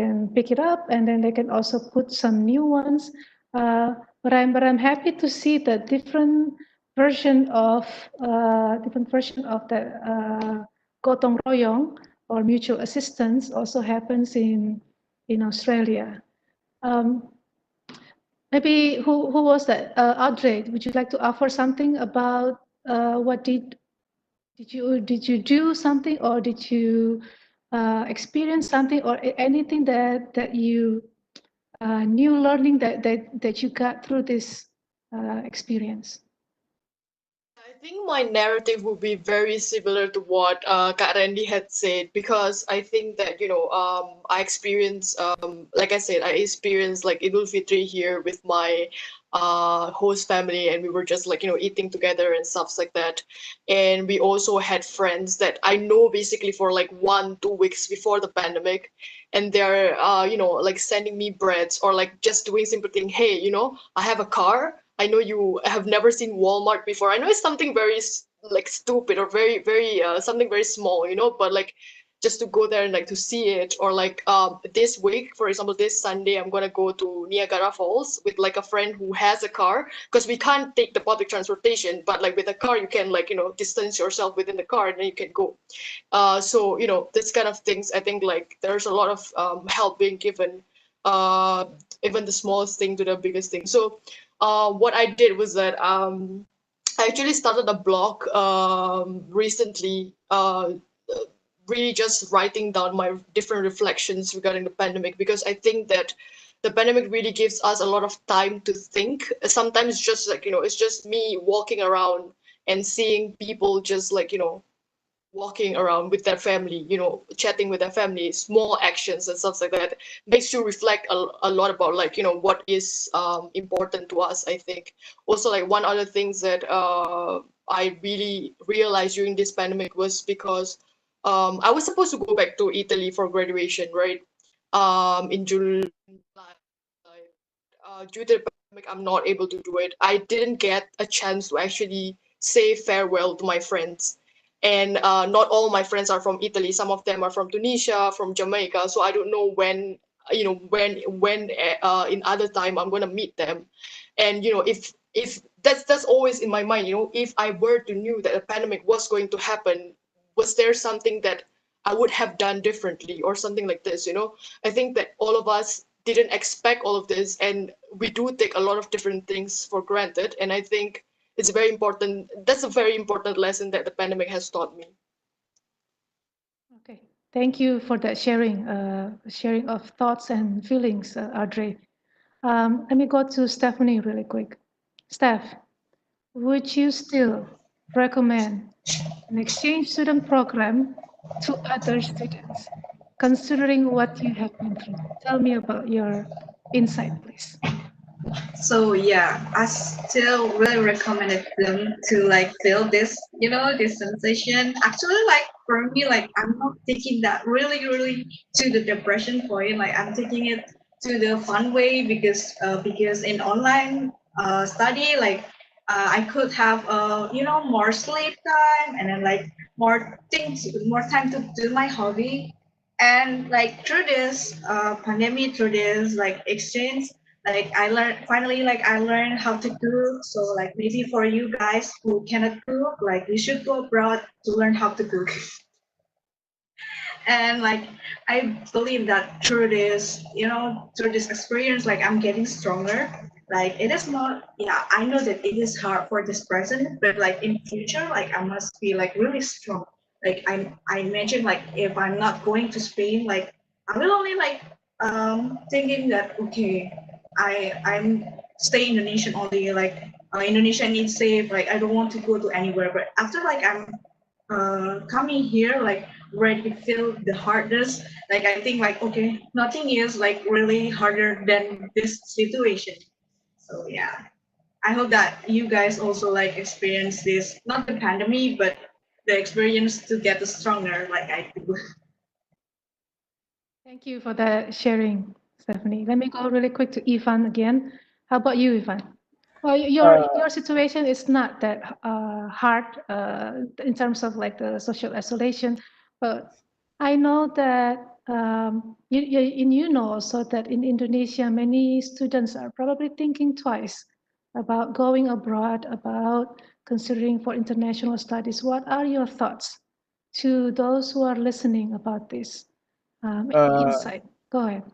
[SPEAKER 1] it up, and then they can also put some new ones. But I'm happy to see that different version of the gotong royong or mutual assistance also happens in Australia. Maybe who was that? Audrey, would you like to offer something about what did you do something, or did you experience something, or anything that you new learning that you got through this experience?
[SPEAKER 8] I think my narrative would be very similar to what Kak Randy had said, because I think that I experienced like I said, I experienced like Idul Fitri here with my host family, and we were just like eating together and stuff like that. And we also had friends that I know basically for like 1-2 weeks before the pandemic, and they're like sending me breads or like just doing simple thing. Hey, I have a car. I know you have never seen Walmart before. I know it's something very like stupid or very very something very small, but like just to go there and like to see it. Or like this week, for example, this Sunday I'm gonna go to Niagara Falls with like a friend who has a car, because we can't take the public transportation, but like with a car you can like distance yourself within the car and then you can go. So this kind of things, I think like there's a lot of help being given, even the smallest thing to the biggest thing. So what I did was that I actually started a blog recently, really just writing down my different reflections regarding the pandemic, because I think that the pandemic really gives us a lot of time to think. Sometimes just like it's just me walking around and seeing people just like walking around with their family, chatting with their family, small actions and stuff like that makes you reflect a lot about like, what is important to us, I think. Also, like one other things that I really realized during this pandemic was because I was supposed to go back to Italy for graduation, right? In July. Due to the pandemic, I'm not able to do it. I didn't get a chance to actually say farewell to my friends, and not all my friends are from Italy. Some of them are from Tunisia, from Jamaica. So I don't know when, when in other time I'm gonna meet them. And if that's always in my mind. If I were to knew that a pandemic was going to happen, was there something that I would have done differently or something like this? I think that all of us didn't expect all of this, and we do take a lot of different things for granted. And I think it's very important. That's a very important lesson that the pandemic has taught me.
[SPEAKER 1] Okay, thank you for that sharing of thoughts and feelings, Audrey. Let me go to Stephanie really quick. Steph, would you still recommend an exchange student program to other students, considering what you have been through? Tell me about your insight, please.
[SPEAKER 6] So yeah, I still really recommended them to like feel this, this sensation. Actually, like for me, like I'm not taking that really to the depression point. Like I'm taking it to the fun way, because in online study, like I could have more sleep time, and then like more time to do my hobby. And like through this pandemic, through this like exchange, like I learned how to cook. So like maybe for you guys who cannot cook, like you should go abroad to learn how to cook. And like I believe that through this experience, like I'm getting stronger. Like it is not, yeah, I know that it is hard for this present, but like in future, like I must be like really strong. Like I imagine like if I'm not going to Spain, like I will only like thinking that okay, I'm stay Indonesian only, like Indonesia needs safe, like I don't want to go to anywhere. But after like I'm coming here, like where it feel the hardest, like I think like okay, nothing is like really harder than this situation. So yeah, I hope that you guys also like experience this, not the pandemic, but the experience to get stronger like I do.
[SPEAKER 1] Thank you for that sharing, Stephanie. Let me go really quick to Yvonne again. How about you, Ivan? Well, your situation is not that hard in terms of like the social isolation, but I know that you know also that in Indonesia many students are probably thinking twice about going abroad, about considering for international studies. What are your thoughts to those who are listening about this? Any
[SPEAKER 4] Uh,
[SPEAKER 1] insight? Go ahead.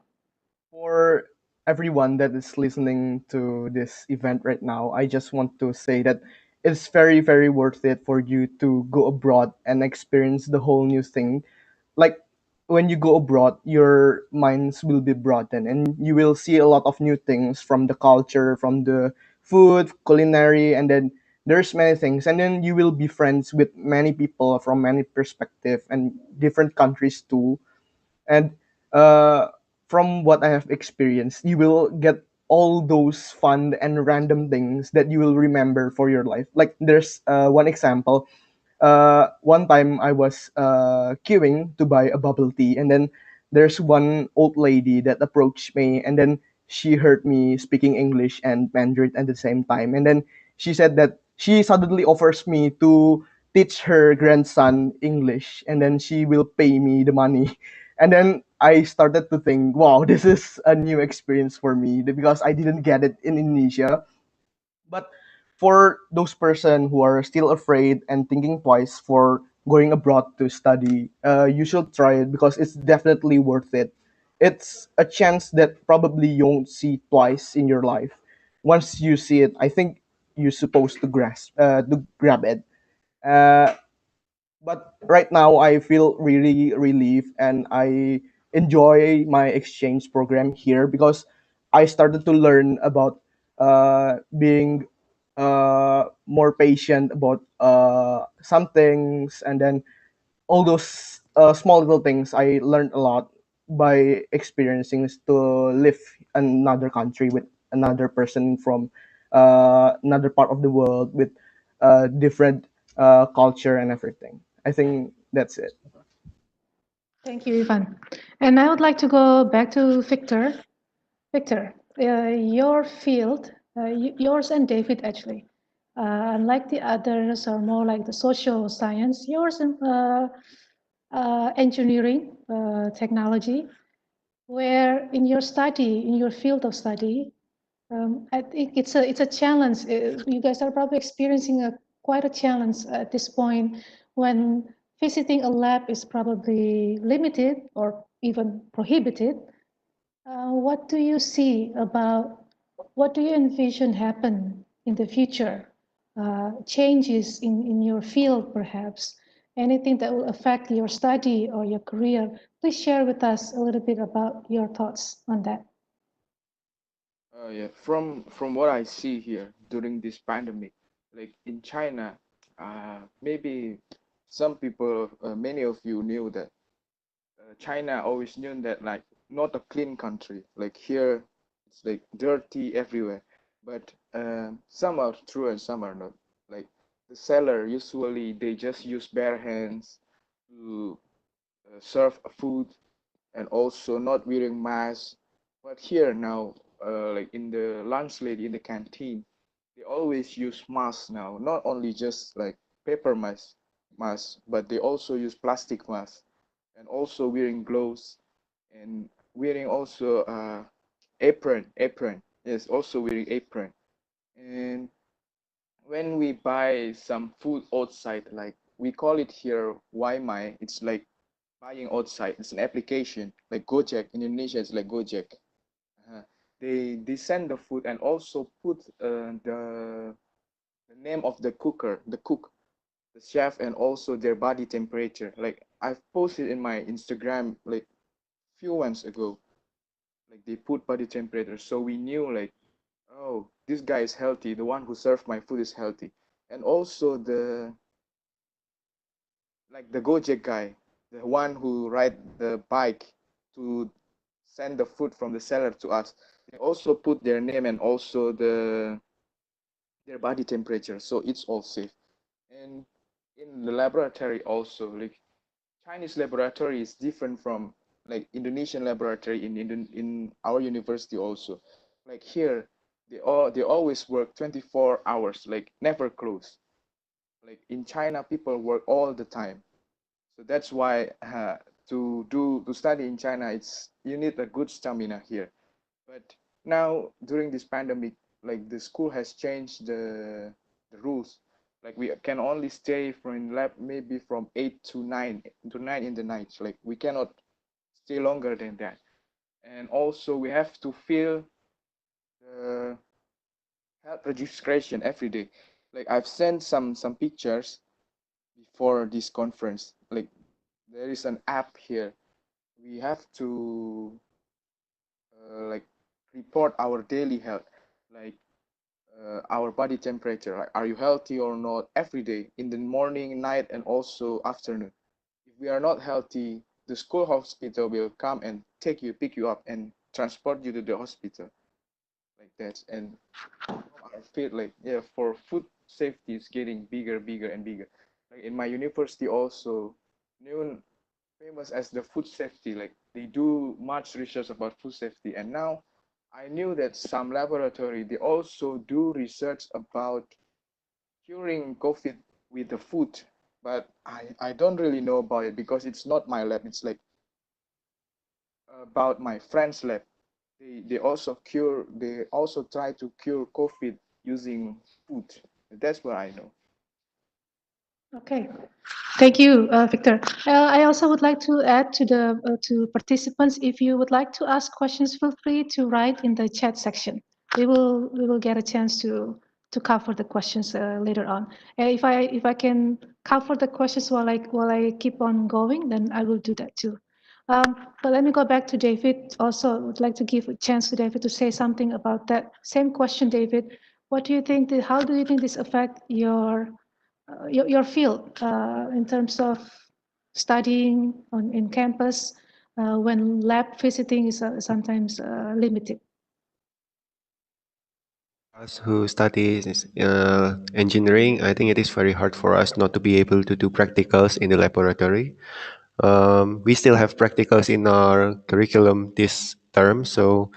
[SPEAKER 4] for everyone that is listening to this event right now, I just want to say that it's very, very worth it for you to go abroad and experience the whole new thing. Like when you go abroad, your minds will be broadened and you will see a lot of new things from the culture, from the food, culinary, and then there's many things. And then you will be friends with many people from many perspective and different countries too. And uh, from what I have experienced, you will get all those fun and random things that you will remember for your life. Like there's one example. One time I was queuing to buy a bubble tea, and then there's one old lady that approached me, and then she heard me speaking English and Mandarin at the same time, and then she said that she suddenly offers me to teach her grandson English, and then she will pay me the money. And then I started to think, wow, this is a new experience for me because I didn't get it in Indonesia. But for those person who are still afraid and thinking twice for going abroad to study, you should try it because it's definitely worth it. It's a chance that probably you won't see twice in your life. Once you see it, I think you're supposed to grab it. Uh, but right now I feel really relieved and I enjoy my exchange program here because I started to learn about being more patient about some things, and then all those small little things I learned a lot by experiencing to live another country with another person from another part of the world with different culture and everything. I think that's it.
[SPEAKER 1] Thank you, Ivan. And I would like to go back to Victor. Victor, your field, yours and David actually, unlike the others, are more like the social science. Yours, engineering, technology, where in your study, in your field of study, I think it's a challenge. You guys are probably experiencing quite a challenge at this point when visiting a lab is probably limited or even prohibited. What do you see about, what do you envision happen in the future? Changes in your field, perhaps? Anything that will affect your study or your career? Please share with us a little bit about your thoughts on that.
[SPEAKER 5] Yeah, from what I see here during this pandemic, like in China, maybe some people, many of you knew that China always knew that like not a clean country. Like here, it's like dirty everywhere. But some are true and some are not. Like the seller usually they just use bare hands to serve a food and also not wearing masks. But here now, like in the lunch lady in the canteen, they always use masks now. Not only just like paper masks, but they also use plastic masks and also wearing gloves and wearing also apron. Yes, also wearing apron. And when we buy some food outside, like we call it here Waimai, it's like buying outside. It's an application like Gojek. In Indonesia, it's like Gojek. Uh, they send the food and also put the name of the cook, the chef, and also their body temperature. Like I've posted in my Instagram like few months ago. Like they put body temperature, so we knew like, oh, this guy is healthy. The one who served my food is healthy, and also the Gojek guy, the one who ride the bike to send the food from the seller to us. They also put their name and also their body temperature, so it's all safe. And in the laboratory also, like Chinese laboratory is different from like Indonesian laboratory in our university also. Like here, they always work 24 hours, like never close. Like in China, people work all the time. So that's why to study in China, it's you need a good stamina here. But now during this pandemic, like the school has changed the rules. Like we can only stay for in lab maybe from 8 to 9 in the night. Like we cannot stay longer than that. And also we have to fill the health registration every day. Like I've sent some pictures before this conference. Like there is an app here. We have to like report our daily health, like our body temperature. Like, are you healthy or not? Every day, in the morning, night, and also afternoon. If we are not healthy, the school hospital will come and pick you up, and transport you to the hospital, like that. And I feel like yeah, for food safety is getting bigger, bigger, and bigger. Like in my university also, known famous as the food safety. Like they do much research about food safety, and now I knew that some laboratory they also do research about curing COVID with the food, but I don't really know about it because it's not my lab. It's like about my friend's lab. They also try to cure COVID using food. That's what I know.
[SPEAKER 1] Okay. Thank you, Victor. I also would like to add to participants, if you would like to ask questions, feel free to write in the chat section. We will get a chance to cover the questions later on. If I can cover the questions while I keep on going, then I will do that too. But let me go back to David. Also, I would like to give a chance to David to say something about that same question, David. What do you think? How do you think this affect your field in terms of studying in campus when lab visiting is sometimes limited?
[SPEAKER 7] Us who studies engineering, I think it is very hard for us not to be able to do practicals in the laboratory. We still have practicals in our curriculum this term, so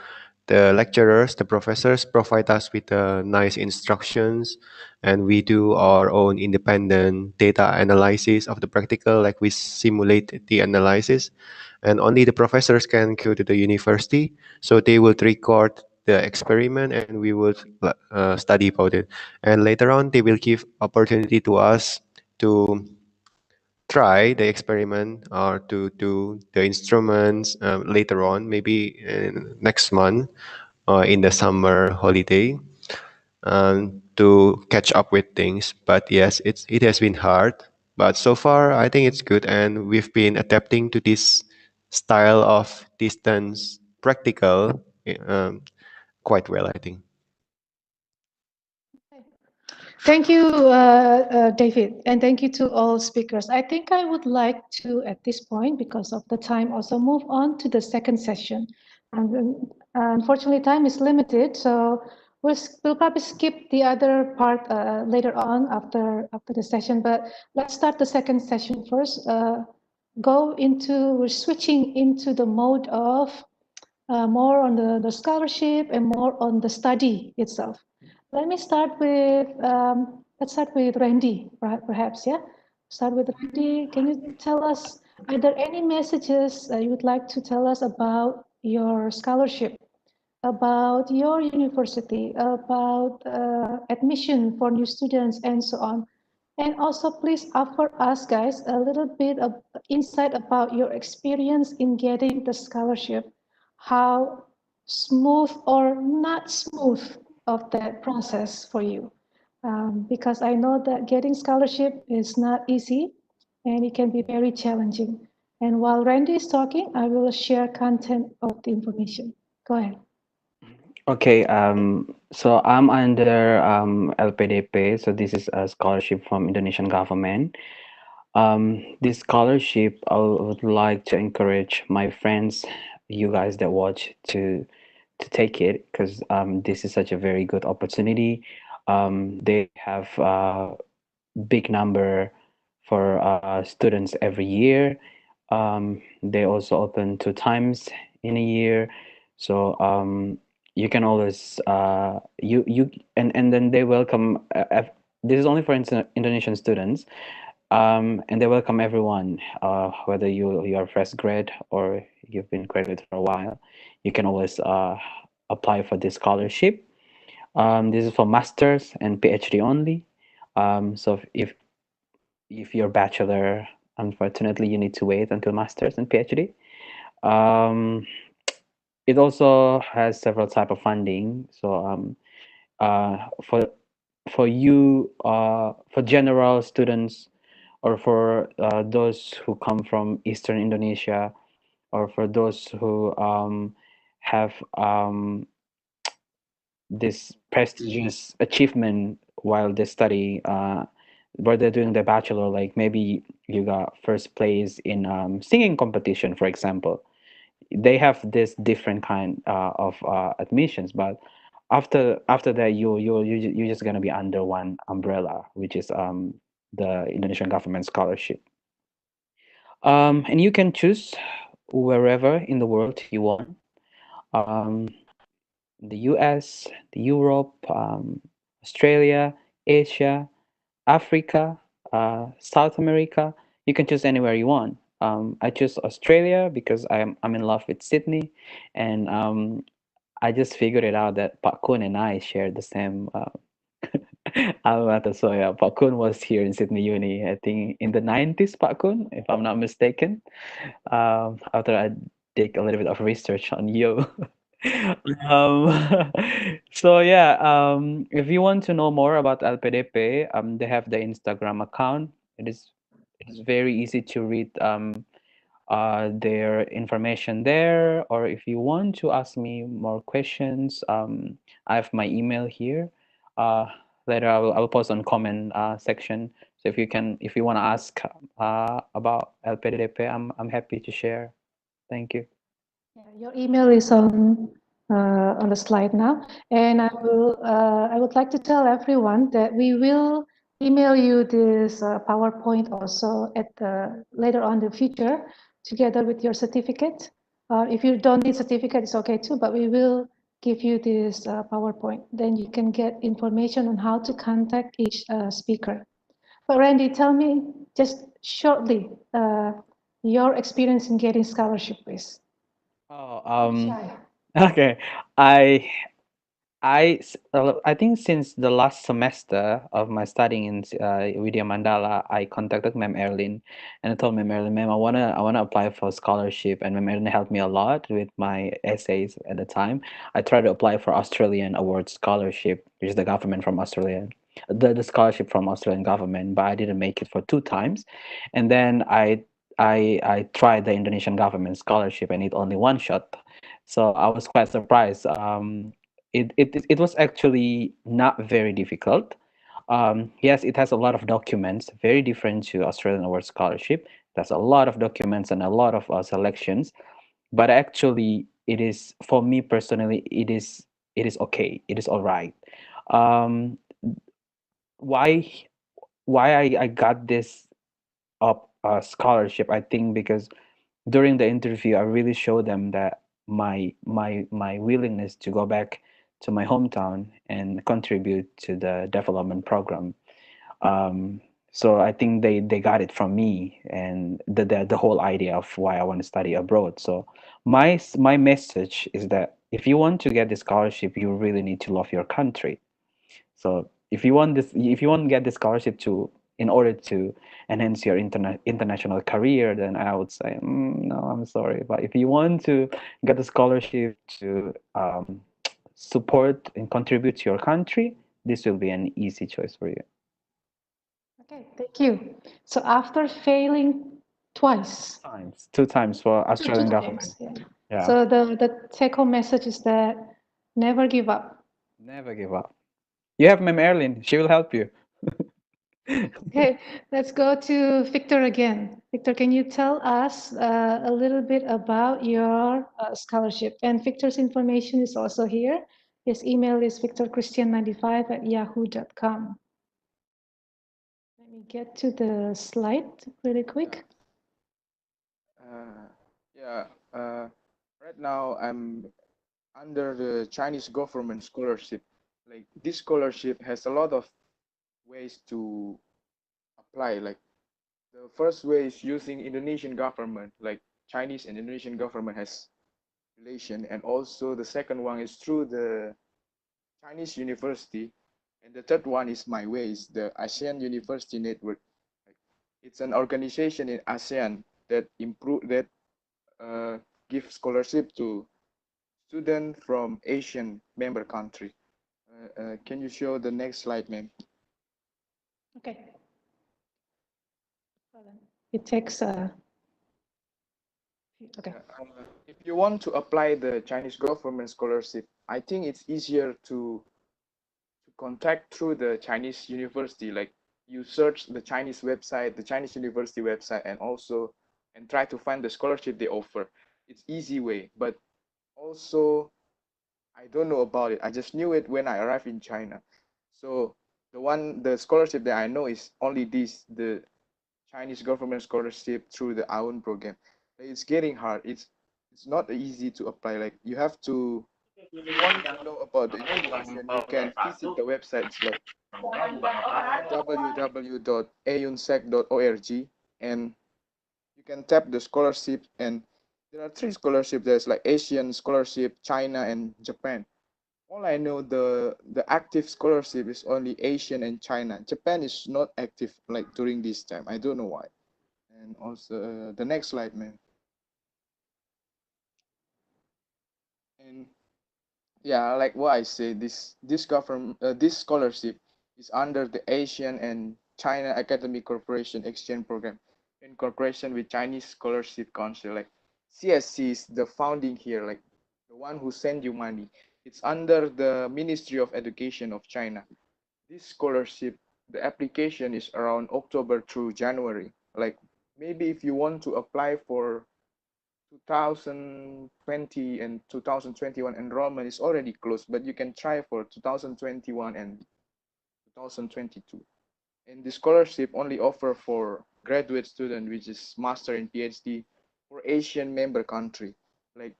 [SPEAKER 7] the lecturers, the professors provide us with nice instructions, and we do our own independent data analysis of the practical, like we simulate the analysis, and only the professors can go to the university, so they would record the experiment and we would study about it, and later on they will give opportunity to us to try the experiment or to do the instruments later on, maybe next month in the summer holiday, to catch up with things. But yes, it has been hard. But so far, I think it's good, and we've been adapting to this style of distance practical quite well, I think.
[SPEAKER 1] Thank you, David, and thank you to all speakers. I think I would like to, at this point, because of the time, also move on to the second session. Unfortunately, time is limited, so we'll probably skip the other part later on after the session. But let's start the second session first. We're switching into the mode of more on the scholarship and more on the study itself. Let me start with, let's start with Randy, perhaps, yeah? Start with Randy. Can you tell us, are there any messages you would like to tell us about your scholarship, about your university, about admission for new students, and so on? And also, please offer us, guys, a little bit of insight about your experience in getting the scholarship, how smooth or not smooth of that process for you. Because I know that getting scholarship is not easy and it can be very challenging. And while Randy is talking, I will share content of the information. Go ahead.
[SPEAKER 3] Okay, so I'm under LPDP, so this is a scholarship from Indonesian government. This scholarship, I would like to encourage my friends, you guys that watch, to take it, because this is such a very good opportunity. They have a big number for students every year. They also open 2 times in a year. So you can always you and then they welcome this is only for Indonesian students, and they welcome everyone, whether you're a fresh grad or you've been graduate for a while. You can always apply for this scholarship. This is for masters and PhD only. So if you're bachelor, unfortunately, you need to wait until masters and PhD. Um, it also has several type of funding. So for you for general students, or for those who come from Eastern Indonesia, or for those who have this prestigious achievement while they study, while they're doing their bachelor, like maybe you got first place in singing competition, for example. They have this different kind of admissions, but after that you're just gonna be under one umbrella, which is the Indonesian government scholarship. And you can choose wherever in the world you want. um, the US, the Europe, Australia, Asia, Africa, South America. You can choose anywhere you want. I choose Australia because I'm in love with Sydney, and I just figured it out that Pak Kun and I share the same alma mater. So yeah, Pak Kun was here in Sydney Uni, I think in the 90s, Pak Kun, if I'm not mistaken. After I did a little bit of research on you. um, so yeah, if you want to know more about LPDP, they have the Instagram account. It is very easy to read their information there. Or if you want to ask me more questions, I have my email here. Uh, Later I will post on comment section. So if you want to ask about LPDP, I'm happy to share. Thank you.
[SPEAKER 1] Yeah, your email is on the slide now, and I would like to tell everyone that we will email you this PowerPoint also at later on in the future, together with your certificate. If you don't need certificate, it's okay too, but we will give you this PowerPoint. Then you can get information on how to contact each speaker. But Randy, tell me just shortly your experience in getting scholarship, please.
[SPEAKER 3] Oh,
[SPEAKER 1] Don't be shy.
[SPEAKER 3] okay. I I think since the last semester of my studying in Widya Mandala, I contacted Ma'am Erlin, and I told Ma'am Erlin, "Ma'am, I wanna apply for scholarship," and Ma'am Erlin helped me a lot with my essays at the time. I tried to apply for Australian Award Scholarship, which is the government from Australia, the scholarship from Australian government, but I didn't make it for two times, and then I tried the Indonesian government scholarship, and it only one shot. So I was quite surprised. It was actually not very difficult. Yes, it has a lot of documents, very different to Australian Award Scholarship. There's a lot of documents and a lot of selections, but actually, it is for me personally, it is okay. It is all right. Um, why I got this scholarship? I think because during the interview, I really showed them that my willingness to go back to my hometown and contribute to the development program. Um, so I think they got it from me, and the whole idea of why I want to study abroad. So my message is that if you want to get the scholarship, you really need to love your country. So if you want to get the scholarship to in order to enhance your international career, then I would say, no, I'm sorry. But if you want to get the scholarship to support and contribute to your country, this will be an easy choice for you.
[SPEAKER 1] Okay, thank you. So after failing twice,
[SPEAKER 3] Two times for
[SPEAKER 1] two
[SPEAKER 3] Australian government.
[SPEAKER 1] times, yeah.
[SPEAKER 3] Yeah,
[SPEAKER 1] So the take-home message is that never give up.
[SPEAKER 3] never give up. You have Ma'am Erlin. She will help you.
[SPEAKER 1] Okay, let's go to Victor again. Victor, can you tell us a little bit about your scholarship? And Victor's information is also here. His email is victorchristian95@yahoo.com. Let me get to the slide really quick.
[SPEAKER 5] Uh, yeah. Right now, under the Chinese government scholarship. Like this scholarship has a lot of ways to apply. Like the first way is using Indonesian government, like Chinese and Indonesian government has relation, and also the second one is through the Chinese university, and the third one is my way, is the ASEAN University Network. Like, it's an organization in ASEAN that uh, give scholarship to students from Asian member country. Can you show the next slide, ma'am?
[SPEAKER 1] Okay. Hold on. It takes okay.
[SPEAKER 5] If you want to apply the Chinese government scholarship, I think it's easier to contact through the Chinese university. Like you search the Chinese website, the Chinese university website, and try to find the scholarship they offer. It's easy way, but also I don't know about it. I just knew it when I arrived in China. So the scholarship that I know is only the Chinese government scholarship through the AUN program. It's getting hard. It's not easy to apply. Like you have to, if you want to know about the information, you can visit the websites like www.aunsec.org, and you can tap the scholarship, and there are three scholarships. There's like Asian scholarship, China, and Japan. All I know, the active scholarship is only Asian and China. Japan is not active like during this time. I don't know why. And also the next slide, man. And yeah, like what I say, this scholarship is under the Asian and China Academic Corporation Exchange Program in cooperation with Chinese Scholarship Council. Like CSC is the founding here, like the one who send you money. It's under the Ministry of Education of China. This scholarship, the application is around October through January. Like maybe if you want to apply for 2020 and 2021 enrollment is already closed, but you can try for 2021 and 2022. And the scholarship only offer for graduate student, which is master and PhD for Asian member country. Like,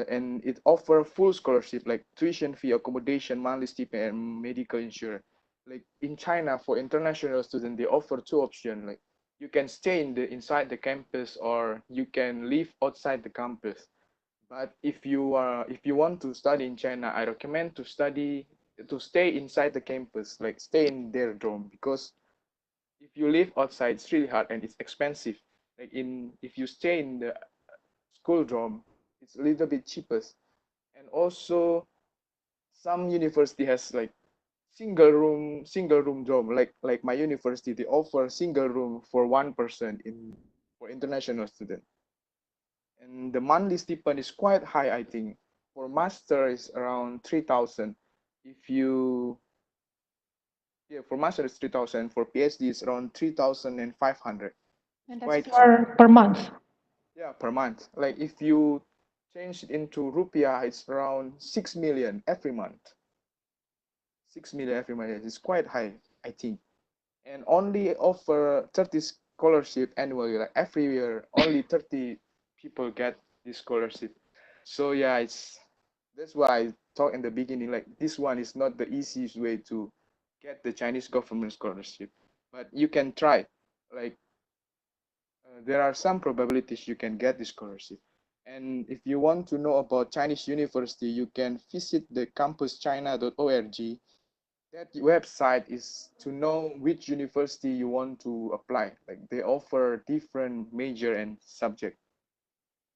[SPEAKER 5] and it offer full scholarship like tuition fee, accommodation, monthly stipend, and medical insurance. Like in China, for international students, they offer two options. Like you can stay inside the campus, or you can live outside the campus. But if you want to study in China, I recommend to stay inside the campus, like stay in their dorm, because if you live outside, it's really hard and it's expensive. Like if you stay in the school dorm, it's a little bit cheaper. And also some university has like single room dorm. Like my university, they offer single room for one person in for international student. And the monthly stipend is quite high, I think. For master is around 3,000. If you Yeah, for master is 3,000. For PhD it's around 3,500.
[SPEAKER 1] And that's
[SPEAKER 5] Quite
[SPEAKER 1] per month.
[SPEAKER 5] Yeah, per month. Like if you change it into rupiah, it's around 6 million every month. 6 million every month is quite high, I think. And only offer 30 scholarship annually, like every year, only 30 people get this scholarship. So yeah, that's why I talked in the beginning, like this one is not the easiest way to get the Chinese government scholarship, but you can try. Like there are some probabilities you can get this scholarship. And if you want to know about Chinese university, you can visit the campuschina.org. That website is to know which university you want to apply. Like they offer different major and subject.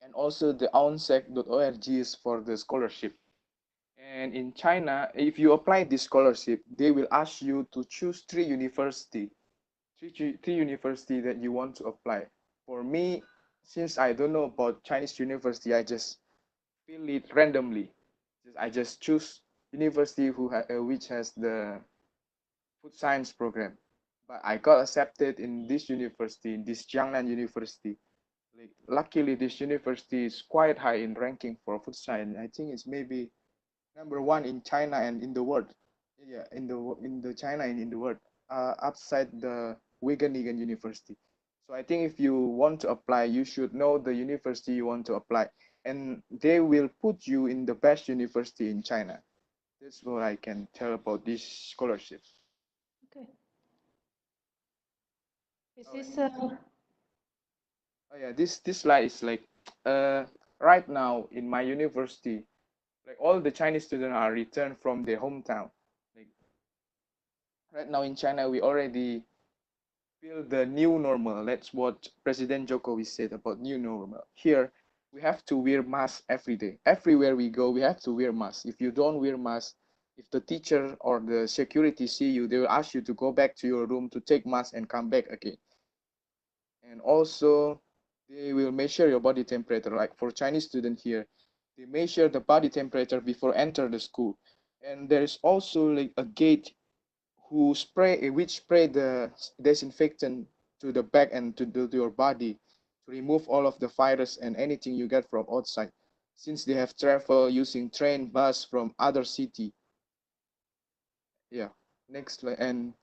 [SPEAKER 5] And also the onsec.org is for the scholarship. And in China, if you apply this scholarship, they will ask you to choose three university that you want to apply. For me, since I don't know about Chinese university, I just fill it randomly. I just choose university which has the food science program. But I got accepted in this university, in this Jiangnan University. Like luckily, this university is quite high in ranking for food science. I think it's maybe number one in China and in the world. Yeah, in the China and in the world, outside the Wageningen University. So I think if you want to apply, you should know the university you want to apply. and they will put you in the best university in China. That's what I can tell about this scholarship.
[SPEAKER 1] Okay. This
[SPEAKER 5] Oh,
[SPEAKER 1] is
[SPEAKER 5] oh yeah, this slide is like right now in my university, like all the Chinese students are returned from their hometown. Like right now in China, we already feel the new normal. That's what President Jokowi said about new normal. Here, we have to wear masks every day. Everywhere we go, we have to wear masks. If you don't wear masks, if the teacher or the security see you, they will ask you to go back to your room to take mask and come back again. And also, they will measure your body temperature. Like for Chinese student here, they measure the body temperature before enter the school. And there is also like a gate which spray the disinfectant to the back and to your body to remove all of the virus and anything you get from outside, since they have traveled using train bus from other city. Yeah, next slide. And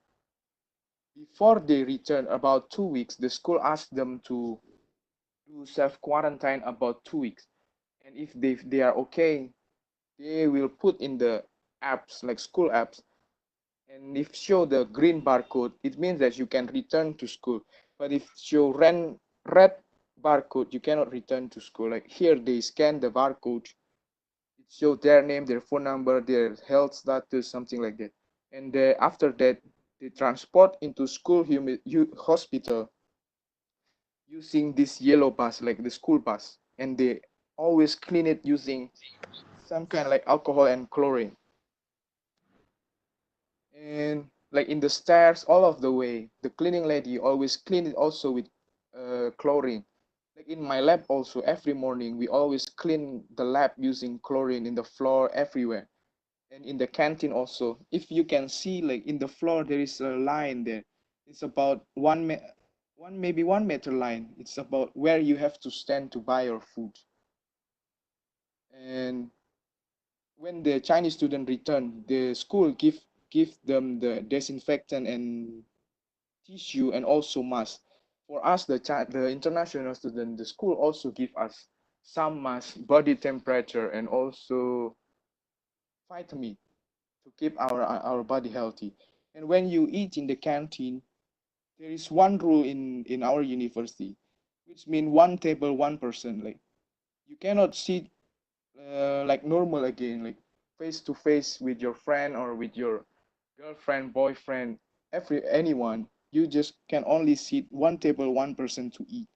[SPEAKER 5] before they return about 2 weeks, the school asked them to do self quarantine about 2 weeks, and if they are okay, they will put in the apps like school apps. And if show the green barcode, it means that you can return to school. But if show red barcode, you cannot return to school. Like here, they scan the barcode. It shows their name, their phone number, their health status, something like that. And after that, they transport into school hospital using this yellow bus, like the school bus. And they always clean it using some kind of like alcohol and chlorine. And like in the stairs all of the way, the cleaning lady always clean it also with chlorine. Like in my lab also, every morning we always clean the lab using chlorine in the floor everywhere. And in the canteen also, if you can see, like in the floor there is a line there. It's about maybe 1 meter line. It's about where you have to stand to buy your food. And when the Chinese student return, the school give them the disinfectant and tissue and also mask. For us, the international student, the school also give us some mask, body temperature, and also vitamin to keep our body healthy. And when you eat in the canteen, there is one rule in our university, which means one table, one person. Like you cannot sit like normal again, like face to face with your friend or with your girlfriend, boyfriend, anyone. You just can only sit one table, one person to eat.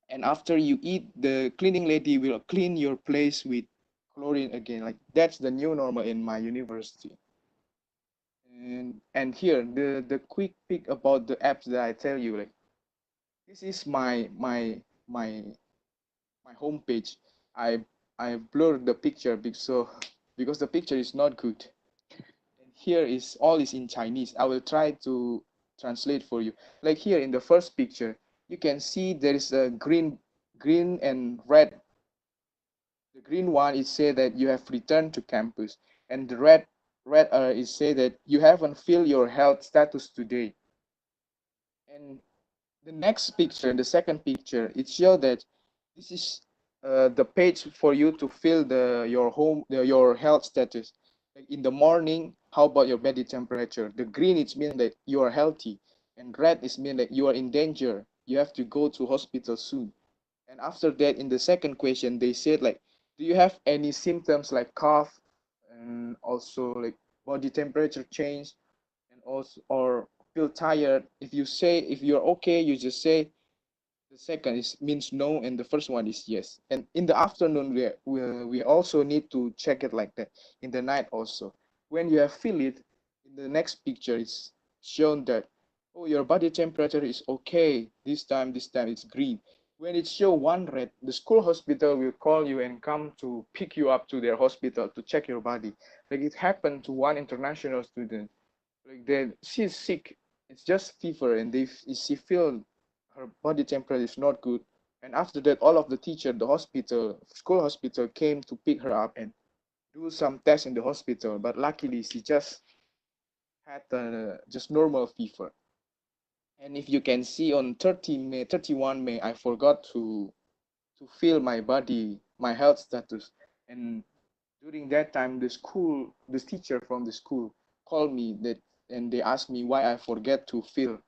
[SPEAKER 5] And after you eat, the cleaning lady will clean your place with chlorine again. Like that's the new normal in my university. And here the quick pick about the apps that I tell you. Like this is my homepage. I blurred the picture because the picture is not good. And here is all is in Chinese. I will try to translate for you. Like here in the first picture, you can see there is a green and red. The green one is say that you have returned to campus, and the red is say that you haven't filled your health status today. And the next picture, the second picture, it shows that this is the page for you to fill your health status. Like in the morning, how about your body temperature? The green it means that you are healthy, and red is mean that you are in danger. You have to go to hospital soon. And after that, in the second question, they said like, do you have any symptoms like cough and also like body temperature change and also or feel tired? If you're okay, you just say the second is means no, and the first one is yes. And in the afternoon, we also need to check it like that. In the night also, when you have feel it, in the next picture, it's shown that oh your body temperature is okay. This time it's green. When it show one red, the school hospital will call you and come to pick you up to their hospital to check your body. Like it happened to one international student. Like that she's sick. It's just fever, and she feel her body temperature is not good. And after that, all of the teacher, the hospital, school hospital came to pick her up and do some tests in the hospital. But luckily, she just had just normal fever. And if you can see on 30 May, 31 May, I forgot to to feel my body, my health status. And during that time, the teacher from the school called me that, and they asked me why I forget to feel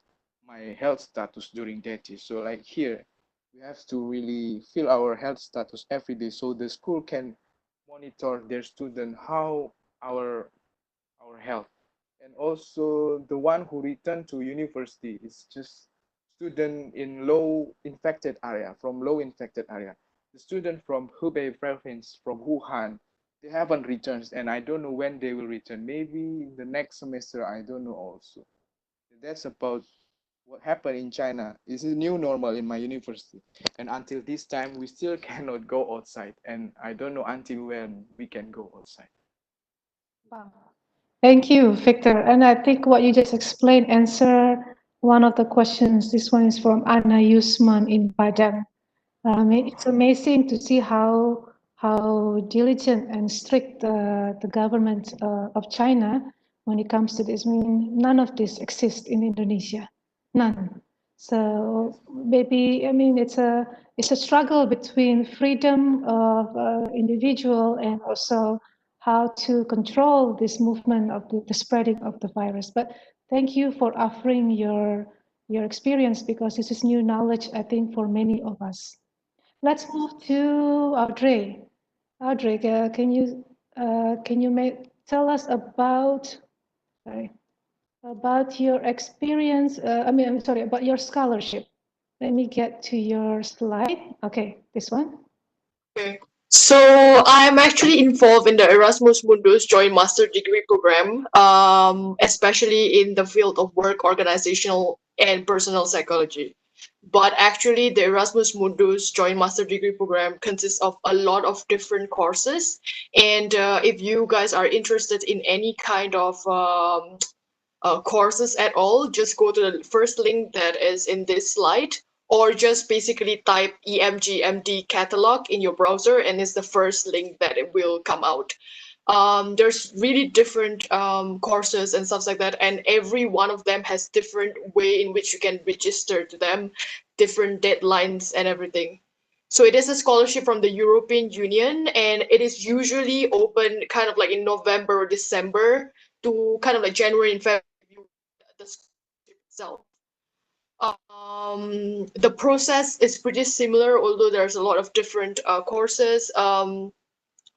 [SPEAKER 5] my health status during that day. So like here, we have to really feel our health status every day, so the school can monitor their student how our our health. And also the one who returned to university is just student in low infected area, from low infected area. The student from Hubei province, from Wuhan, they haven't returned, and I don't know when they will return. Maybe the next semester, I don't know also. That's about what happened in China. It's a new normal in my university. And until this time, we still cannot go outside. And I don't know until when we can go outside.
[SPEAKER 1] Wow. Thank you, Victor. And I think what you just explained answer one of the questions. This one is from Anna Yusman in Padang. It's amazing to see how diligent and strict the government of China when it comes to this. I mean, none of this exists in Indonesia, none. So maybe it's a struggle between freedom of individual and also how to control this movement of the spreading of the virus. But thank you for offering your experience, because this is new knowledge, I think, for many of us. Let's move to Audrey. Audrey, can you tell us about your experience? I'm sorry, about your scholarship. Let me get to your slide. Okay, this one.
[SPEAKER 8] Okay. So I'm actually involved in the Erasmus Mundus Joint Master Degree Program, especially in the field of work, organizational, and personal psychology. But actually, the Erasmus Mundus Joint Master Degree Program consists of a lot of different courses. And if you guys are interested in any kind of courses at all, just go to the first link that is in this slide, or just basically type EMGMD catalog in your browser, and it's the first link that it will come out. There's really different courses and stuff like that, and every one of them has different way in which you can register to them, different deadlines and everything. So it is a scholarship from the European Union, and it is usually open kind of like in November or December to kind of like January and February, the scholarship itself. The process is pretty similar, although there's a lot of different courses.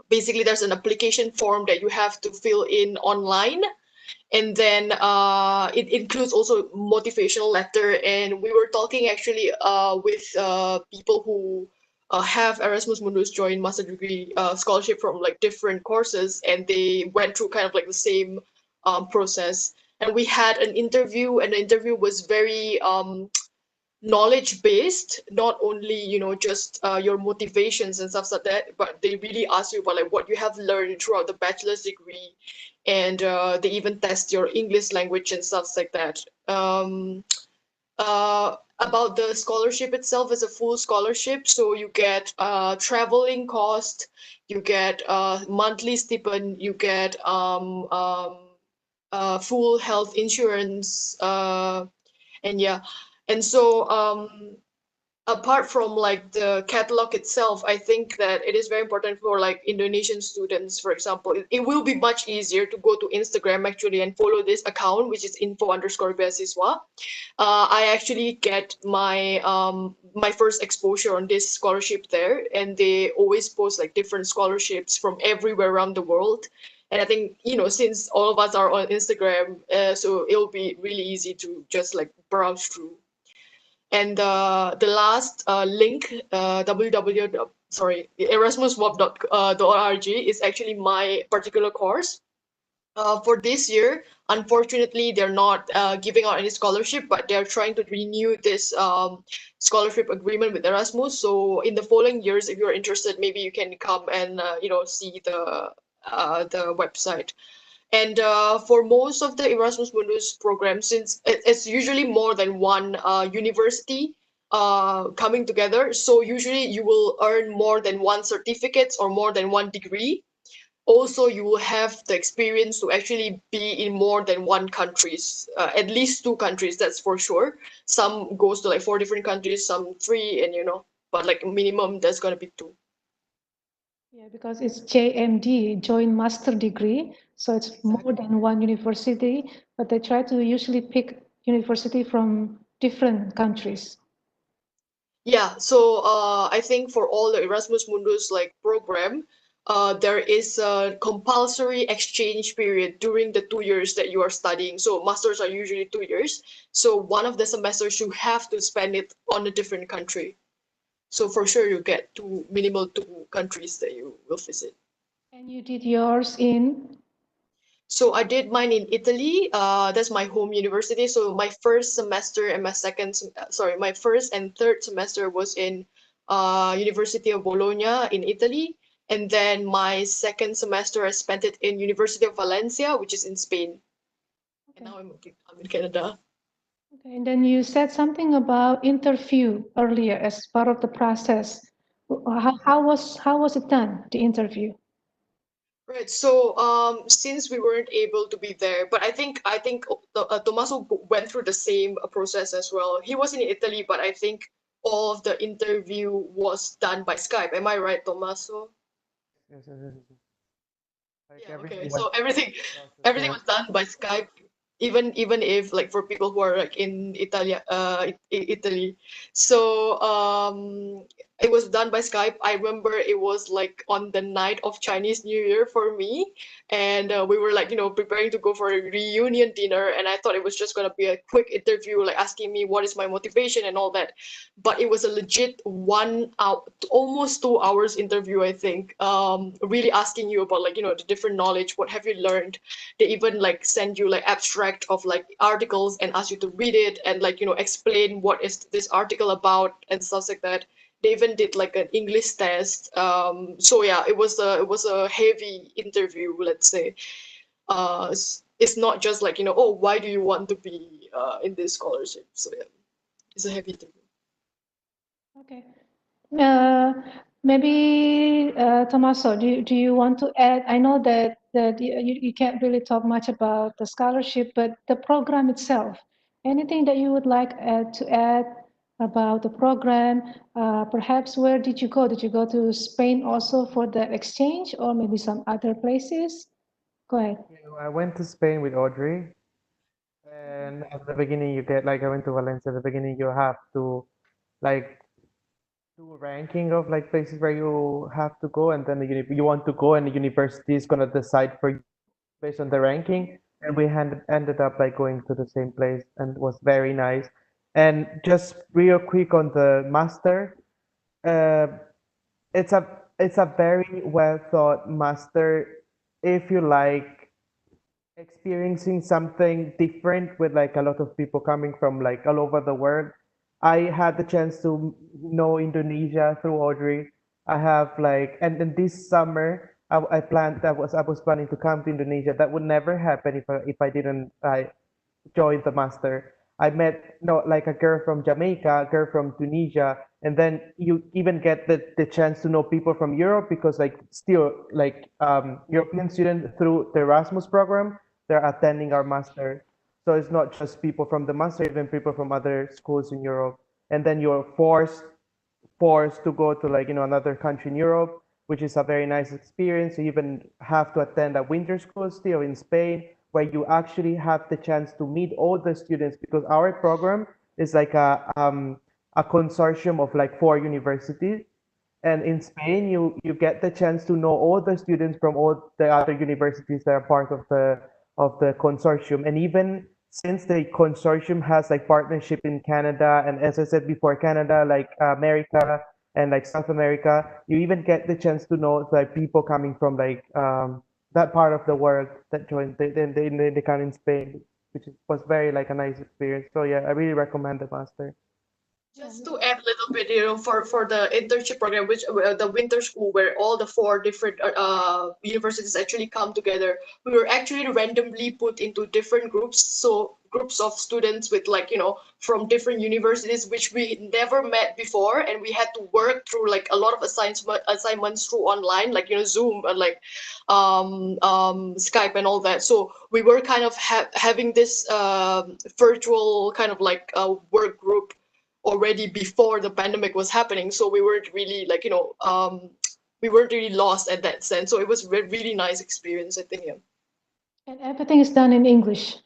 [SPEAKER 8] Basically, there's an application form that you have to fill in online, and then it includes also motivational letter. And we were talking actually with people who have Erasmus Mundus joint master degree scholarship from like different courses, and they went through kind of like the same process. And we had an interview, and the interview was very knowledge based, not only just your motivations and stuff like that, but they really ask you about like what you have learned throughout the bachelor's degree, and they even test your English language and stuff like that. About the scholarship itself, is a full scholarship, so you get traveling cost, you get monthly stipend, you get full health insurance, and yeah. And so apart from like the catalog itself, I think that it is very important for like Indonesian students, for example. It will be much easier to go to Instagram actually and follow this account, which is info_beasiswa. I actually get my first exposure on this scholarship there, and they always post like different scholarships from everywhere around the world. And I think, since all of us are on Instagram, so it'll be really easy to just like browse through. And the last link, erasmuswap.org, is actually my particular course. For this year, unfortunately, they're not giving out any scholarship, but they're trying to renew this scholarship agreement with Erasmus. So in the following years, if you're interested, maybe you can come and see the website. And for most of the Erasmus Mundus programs, since it's usually more than one university coming together, so usually you will earn more than one certificate or more than one degree. Also, you will have the experience to actually be in more than one countries, at least two countries, that's for sure. Some goes to like 4 different countries, some 3, and but like minimum there's gonna be 2.
[SPEAKER 1] Yeah, because it's JMD, Joint Master Degree, so it's more than one university, but they try to usually pick university from different countries.
[SPEAKER 8] Yeah, so I think for all the Erasmus Mundus like program, there is a compulsory exchange period during the 2 years that you are studying. So masters are usually 2 years. So one of the semesters you have to spend it on a different country. So for sure you get two minimal 2 countries that you will visit.
[SPEAKER 1] And you did yours in?
[SPEAKER 8] So I did mine in Italy. That's my home university. So my first semester and my first and third semester was in University of Bologna in Italy, and then my second semester I spent it in University of Valencia, which is in Spain. And
[SPEAKER 1] Okay.
[SPEAKER 8] now I'm in Canada.
[SPEAKER 1] Okay, and then you said something about interview earlier as part of the process. How was it done, the interview?
[SPEAKER 8] Right. So since we weren't able to be there, but I think Tommaso went through the same process as well. He was in Italy, but I think all of the interview was done by Skype. Am I right, Tommaso?
[SPEAKER 9] Yes, yes, yes, yes. Like
[SPEAKER 8] Yeah, okay.
[SPEAKER 9] everything
[SPEAKER 8] So
[SPEAKER 9] went process,
[SPEAKER 8] everything
[SPEAKER 9] yeah.
[SPEAKER 8] was done by Skype, even if like for people who are like in Italy. So it was done by Skype. I remember it was like on the night of Chinese New Year for me, and we were like preparing to go for a reunion dinner, and I thought it was just gonna be a quick interview, like asking me what is my motivation and all that, but it was a legit 1 hour, almost 2 hours interview, I think. Really asking you about like the different knowledge, what have you learned. They even like send you like abstract of like articles and ask you to read it and like explain what is this article about and stuff like that. They even did like an English test. So yeah, it was a heavy interview, let's say. It's not just like oh, why do you want to be in this scholarship. So yeah, it's a heavy interview.
[SPEAKER 1] Okay. Uh, maybe Tommaso, do you want to add? I know that you can't really talk much about the scholarship, but the program itself. Anything that you would like to add about the program? Perhaps where did you go? Did you go to Spain also for the exchange, or maybe some other places? Go ahead.
[SPEAKER 9] I went to Spain with Audrey, and at the beginning you get like I went to Valencia. At the beginning you have to like do a ranking of like places where you have to go, and then you want to go, and the university is gonna decide for you based on the ranking. And we ended up like going to the same place, and it was very nice. And just real quick on the master, uh, it's a very well thought master if you like experiencing something different with like a lot of people coming from like all over the world. I had the chance to know Indonesia through Audrey. I have like, and then this summer I planned, I was planning to come to Indonesia. That would never happen if I didn't joined the master. I met like a girl from Jamaica, a girl from Tunisia, and then you even get the chance to know people from Europe because like still like European students through the Erasmus program, they're attending our master. So it's not just people from the master, even people from other schools in Europe. And then you're forced to go to like another country in Europe, which is a very nice experience. You even have to attend a winter school still in Spain, where you actually have the chance to meet all the students because our program is like a consortium of like 4 universities. And in Spain, you get the chance to know all the students from all the other universities that are part of the consortium. And even since the consortium has like partnership in Canada, and as I said before, Canada, like America and like South America, you even get the chance to know like people coming from like that part of the world that joined the kind in Spain, which was very like a nice experience. So yeah, I really recommend the master.
[SPEAKER 8] Just to add a little bit, for the internship program, which the winter school, where all the four different universities actually come together, we were actually randomly put into different groups. So groups of students with like from different universities, which we never met before, and we had to work through like a lot of assignments through online, like Zoom and like Skype and all that. So we were kind of having this virtual kind of like work group already before the pandemic was happening, so we weren't really like we weren't really lost at that sense. So it was a really nice experience, I think. Yeah.
[SPEAKER 1] And everything is done in English.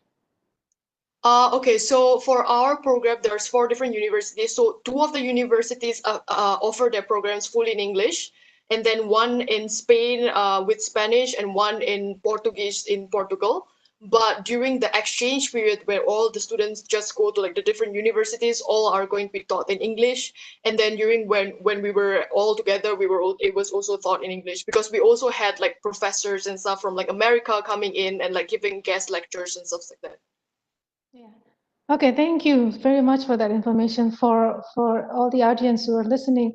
[SPEAKER 8] Okay, so for our program, there's 4 different universities. So 2 of the universities offer their programs fully in English, and then one in Spain with Spanish, and one in Portuguese in Portugal. But during the exchange period, where all the students just go to like the different universities, all are going to be taught in English. And then during when we were all together, it was also taught in English, because we also had like professors and stuff from like America coming in and like giving guest lectures and stuff like that.
[SPEAKER 1] Yeah. Okay, thank you very much for that information. For all the audience who are listening,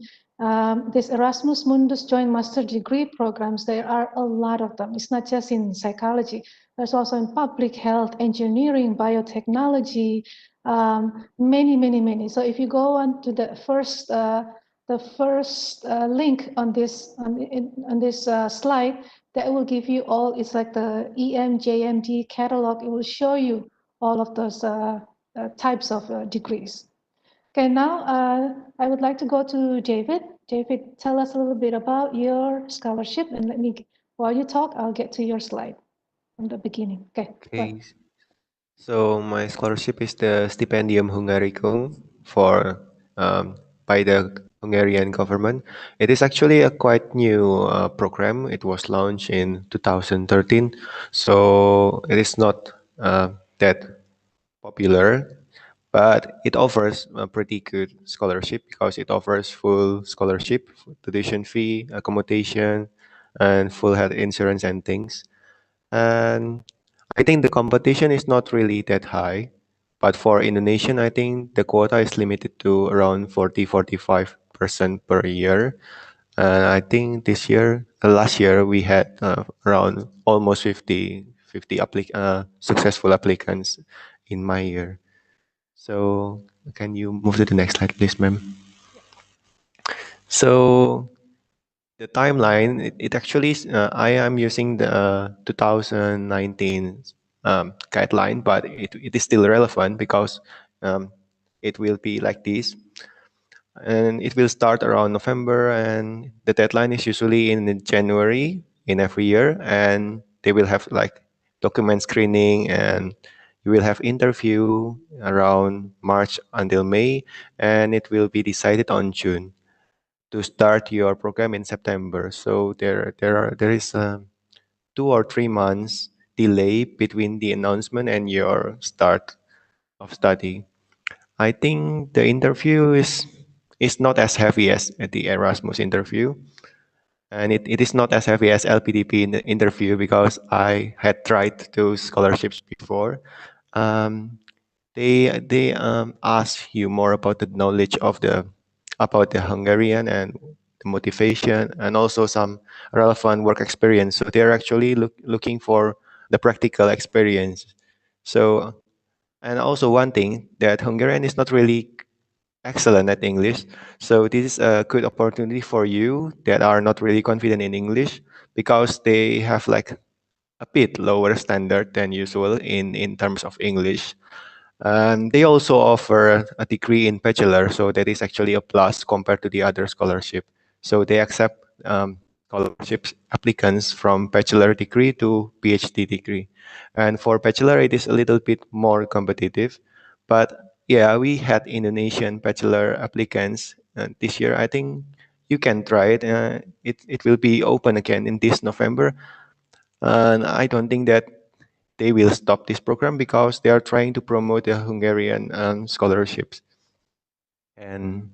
[SPEAKER 1] this Erasmus Mundus Joint Master Degree programs, there are a lot of them. It's not just in psychology. There's also in public health, engineering, biotechnology, many, many, many. So if you go on to the first link on this slide, that will give you all. It's like the EMJMD catalog. It will show you all of those types of degrees. Okay, now I would like to go to David. David, tell us a little bit about your scholarship, and while you talk, I'll get to your slide from the beginning. Okay.
[SPEAKER 7] Okay. So my scholarship is the Stipendium Hungaricum for by the Hungarian government. It is actually a quite new program. It was launched in 2013, so it is not that popular, but it offers a pretty good scholarship because it offers full scholarship, tuition fee, accommodation, and full health insurance and things. And I think the competition is not really that high, but for Indonesian, I think the quota is limited to around 40-45% per year. And I think last year, we had around almost 50 successful applicants in my year. So can you move to the next slide, please, ma'am? So the timeline, it actually, I am using the 2019 guideline, but it is still relevant because it will be like this. And it will start around November, and the deadline is usually in January in every year. And they will have like document screening, and you will have interview around March until May, and it will be decided on June to start your program in September. So there is a 2 or 3 months delay between the announcement and your start of study. I think the interview is not as heavy as the Erasmus interview, and it is not as heavy as LPDP in the interview because I had tried those scholarships before. Um, they ask you more about the knowledge of about the Hungarian and the motivation, and also some relevant work experience. So they're actually looking for the practical experience. So, and also one thing that Hungarian is not really excellent at English. So this is a good opportunity for you that are not really confident in English, because they have like a bit lower standard than usual in terms of English. They also offer a degree in bachelor, so that is actually a plus compared to the other scholarship. So they accept scholarships applicants from bachelor degree to PhD degree. And for bachelor, it is a little bit more competitive. But yeah, we had Indonesian bachelor applicants this year. I think you can try it. It will be open again in this November. And I don't think that they will stop this program because they are trying to promote the Hungarian scholarships. And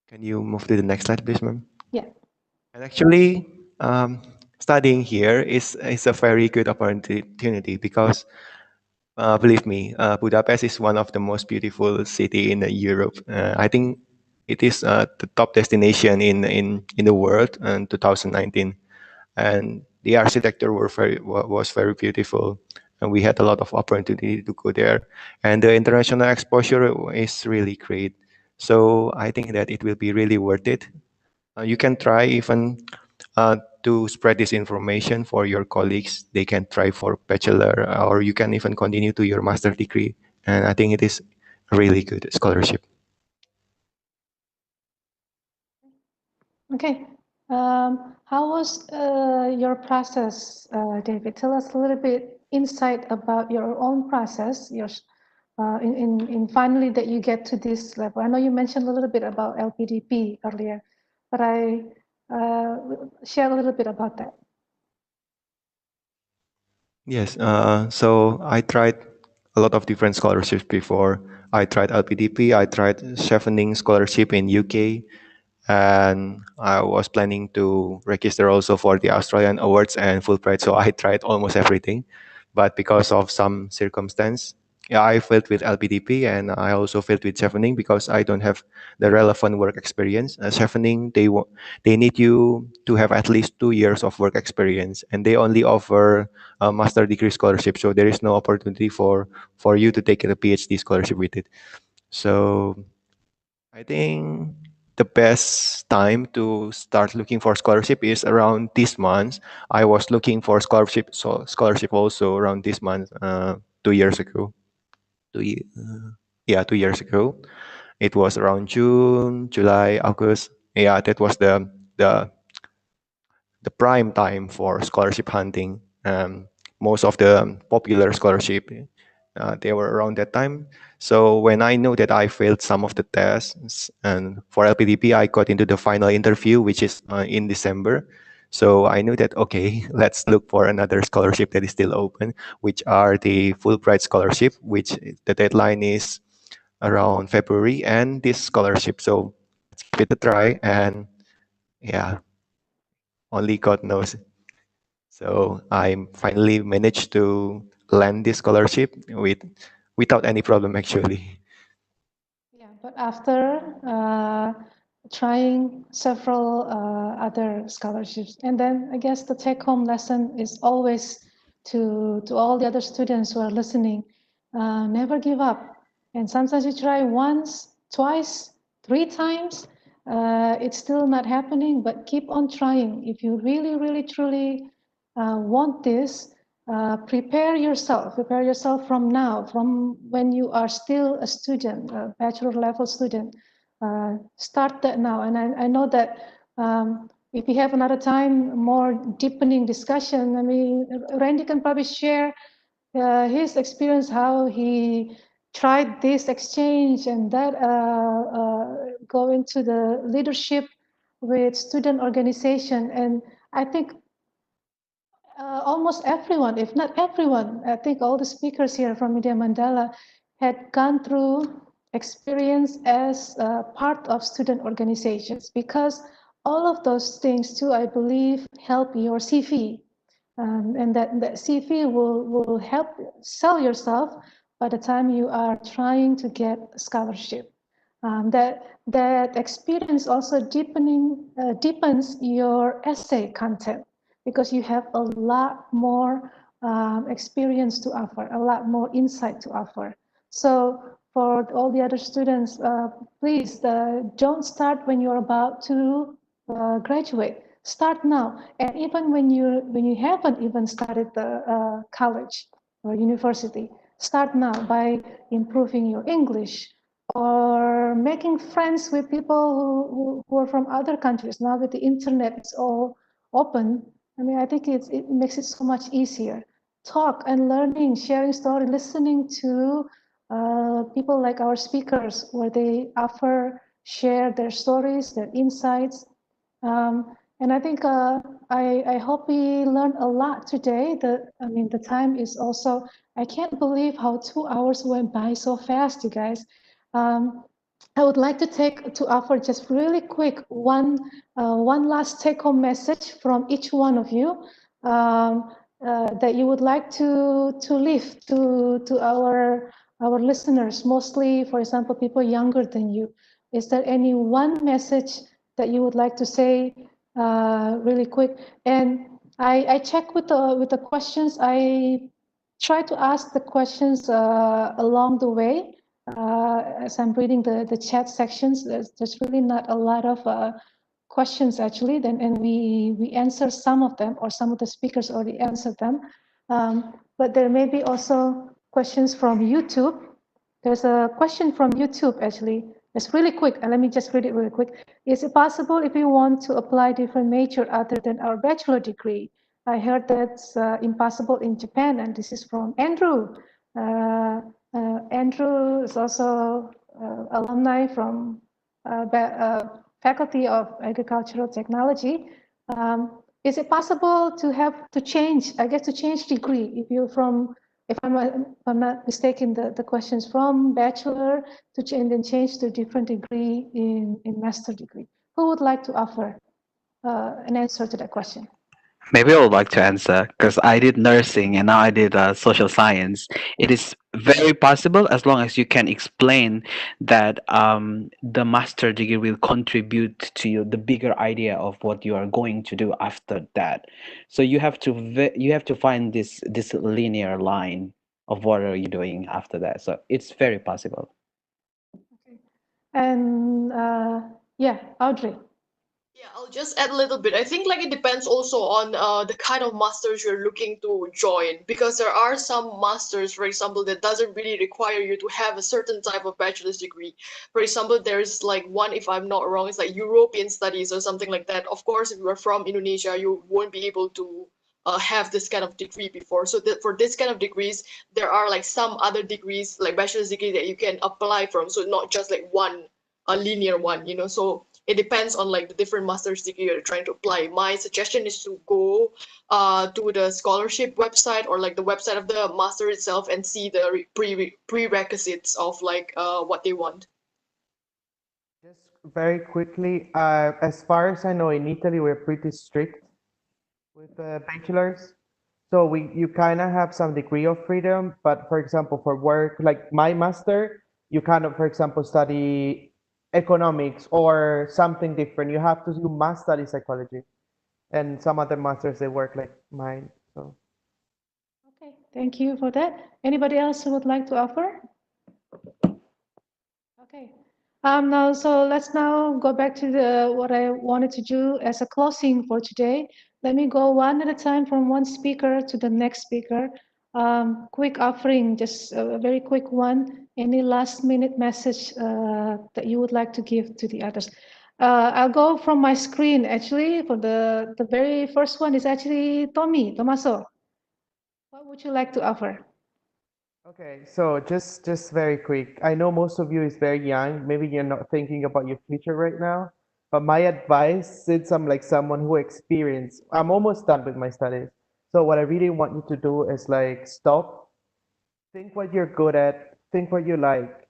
[SPEAKER 7] can you move to the next slide, please, ma'am?
[SPEAKER 1] Yeah.
[SPEAKER 7] And actually, studying here is a very good opportunity because, believe me, Budapest is one of the most beautiful city in Europe. I think it is the top destination in the world in 2019. And the architecture was very beautiful, and we had a lot of opportunity to go there, and the international exposure is really great. So I think that it will be really worth it. You can try even to spread this information for your colleagues. They can try for bachelor, or you can even continue to your master degree, and I think it is a really good scholarship.
[SPEAKER 1] Okay. How was your process, David? Tell us a little bit insight about your own process, in finally that you get to this level. I know you mentioned a little bit about LPDP earlier, but I share a little bit about that.
[SPEAKER 7] Yes, so I tried a lot of different scholarships before. I tried LPDP, I tried Chevening scholarship in UK, and I was planning to register also for the Australian awards and Fulbright. So I tried almost everything, but because of some circumstance, yeah, I failed with LPDP and I also failed with Chevening because I don't have the relevant work experience. Chevening, they need you to have at least 2 years of work experience, and they only offer a master degree scholarship. So there is no opportunity for you to take a PhD scholarship with it. So I think the best time to start looking for scholarship is around this month. I was looking for scholarship also around this month, 2 years ago. Yeah, 2 years ago. It was around June, July, August. Yeah, that was the the prime time for scholarship hunting. Most of the popular scholarship, they were around that time. So when I know that I failed some of the tests, and for LPDP, I got into the final interview, which is in December. So I knew that, okay, let's look for another scholarship that is still open, which are the Fulbright Scholarship, which the deadline is around February, and this scholarship. So let's give it a try. And yeah, only God knows. So I finally managed to land this scholarship without any problem actually.
[SPEAKER 1] Yeah, but after trying several other scholarships, and then I guess the take-home lesson is always to all the other students who are listening, never give up. And sometimes you try once, twice, 3 times, it's still not happening, but keep on trying. If you really, really, truly want this, prepare yourself from now, from when you are still a student, a bachelor level student. Start that now. And I know that if we have another time, more deepening discussion, I mean, Randy can probably share his experience, how he tried this exchange and that, go into the leadership with student organization. And I think almost everyone, if not everyone, I think all the speakers here from Media Mandala had gone through experience as part of student organizations, because all of those things too, I believe, help your CV. And that CV will help sell yourself by the time you are trying to get a scholarship. That experience also deepens your essay content, because you have a lot more experience to offer, a lot more insight to offer. So for all the other students, please don't start when you're about to graduate. Start now, and even when you haven't even started the college or university, start now by improving your English, or making friends with people who are from other countries. Now with the internet, it's all open. I mean, I think it makes it so much easier. Talk and learning, sharing story, listening to people like our speakers, where they share their stories, their insights. And I think I hope we learned a lot today. The time is also, I can't believe how 2 hours went by so fast, you guys. Um, I would like to offer just really quick one last take-home message from each one of you, that you would like to leave to our listeners, mostly, for example, people younger than you. Is there any one message that you would like to say really quick? And I check with the questions. I try to ask the questions along the way. As I'm reading the chat sections, there's really not a lot of questions actually. And we answer some of them, or some of the speakers already answered them. But there may be also questions from YouTube. There's a question from YouTube actually. It's really quick, and let me just read it really quick. Is it possible if we want to apply different major other than our bachelor degree? I heard that's impossible in Japan, and this is from Andrew. Andrew is also alumni from Faculty of Agricultural Technology. Is it possible to have to change, I guess, to change degree if you're from, if I'm not mistaken, the questions from bachelor to change and change to different degree in master degree? Who would like to offer an answer to that question?
[SPEAKER 3] Maybe I would like to answer because I did nursing and now I did social science. It is very possible as long as you can explain that the master degree will contribute to you the bigger idea of what you are going to do after that. So you have to you have to find this linear line of what are you doing after that. So it's very possible.
[SPEAKER 1] Okay. And yeah, Audrey.
[SPEAKER 8] Yeah, I'll just add a little bit. I think like it depends also on the kind of masters you're looking to join, because there are some masters, for example, that doesn't really require you to have a certain type of bachelor's degree. For example, there's like one, if I'm not wrong, it's like European studies or something like that. Of course, if you are from Indonesia, you won't be able to have this kind of degree before. So that for this kind of degrees, there are like some other degrees, like bachelor's degree that you can apply from. So not just like one, a linear one, you know. So it depends on like the different master's degree you're trying to apply. My suggestion is to go to the scholarship website or like the website of the master itself and see the prerequisites of like what they want.
[SPEAKER 9] Just very quickly, as far as I know, in Italy we're pretty strict with bachelors. So you kind of have some degree of freedom, but for example, for work, like my master, you kind of, for example, study economics or something different. You have to, you must study psychology, and some other masters they work like mine. So
[SPEAKER 1] Okay, thank you for that. Anybody else who would like to offer? Okay. Now, so let's now go back to the what I wanted to do as a closing for today. Let me go one at a time from one speaker to the next speaker. Quick offering, just a very quick one. Any last minute message that you would like to give to the others? I'll go from my screen actually. For the very first one is actually Tomaso. What would you like to offer?
[SPEAKER 9] okay, so just very quick. I know most of you is very young. Maybe you're not thinking about your future right now. But my advice, since I'm like someone who experienced, I'm almost done with my studies. So what I really want you to do is like stop, think what you're good at, think what you like,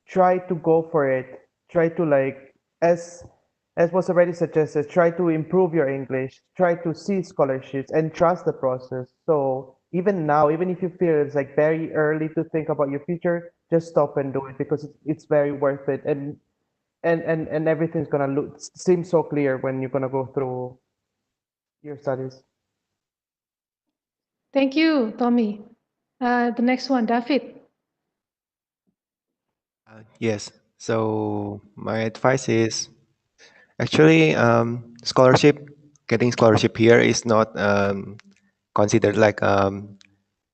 [SPEAKER 9] try to go for it, try to like as was already suggested, try to improve your English, try to see scholarships and trust the process. So even now, even if you feel it's like very early to think about your future, just stop and do it because it's very worth it, and everything's gonna look seem so clear when you're gonna go through your studies.
[SPEAKER 1] Thank you, Tommy. The next one, David.
[SPEAKER 7] Yes. So my advice is actually getting scholarship here is not considered like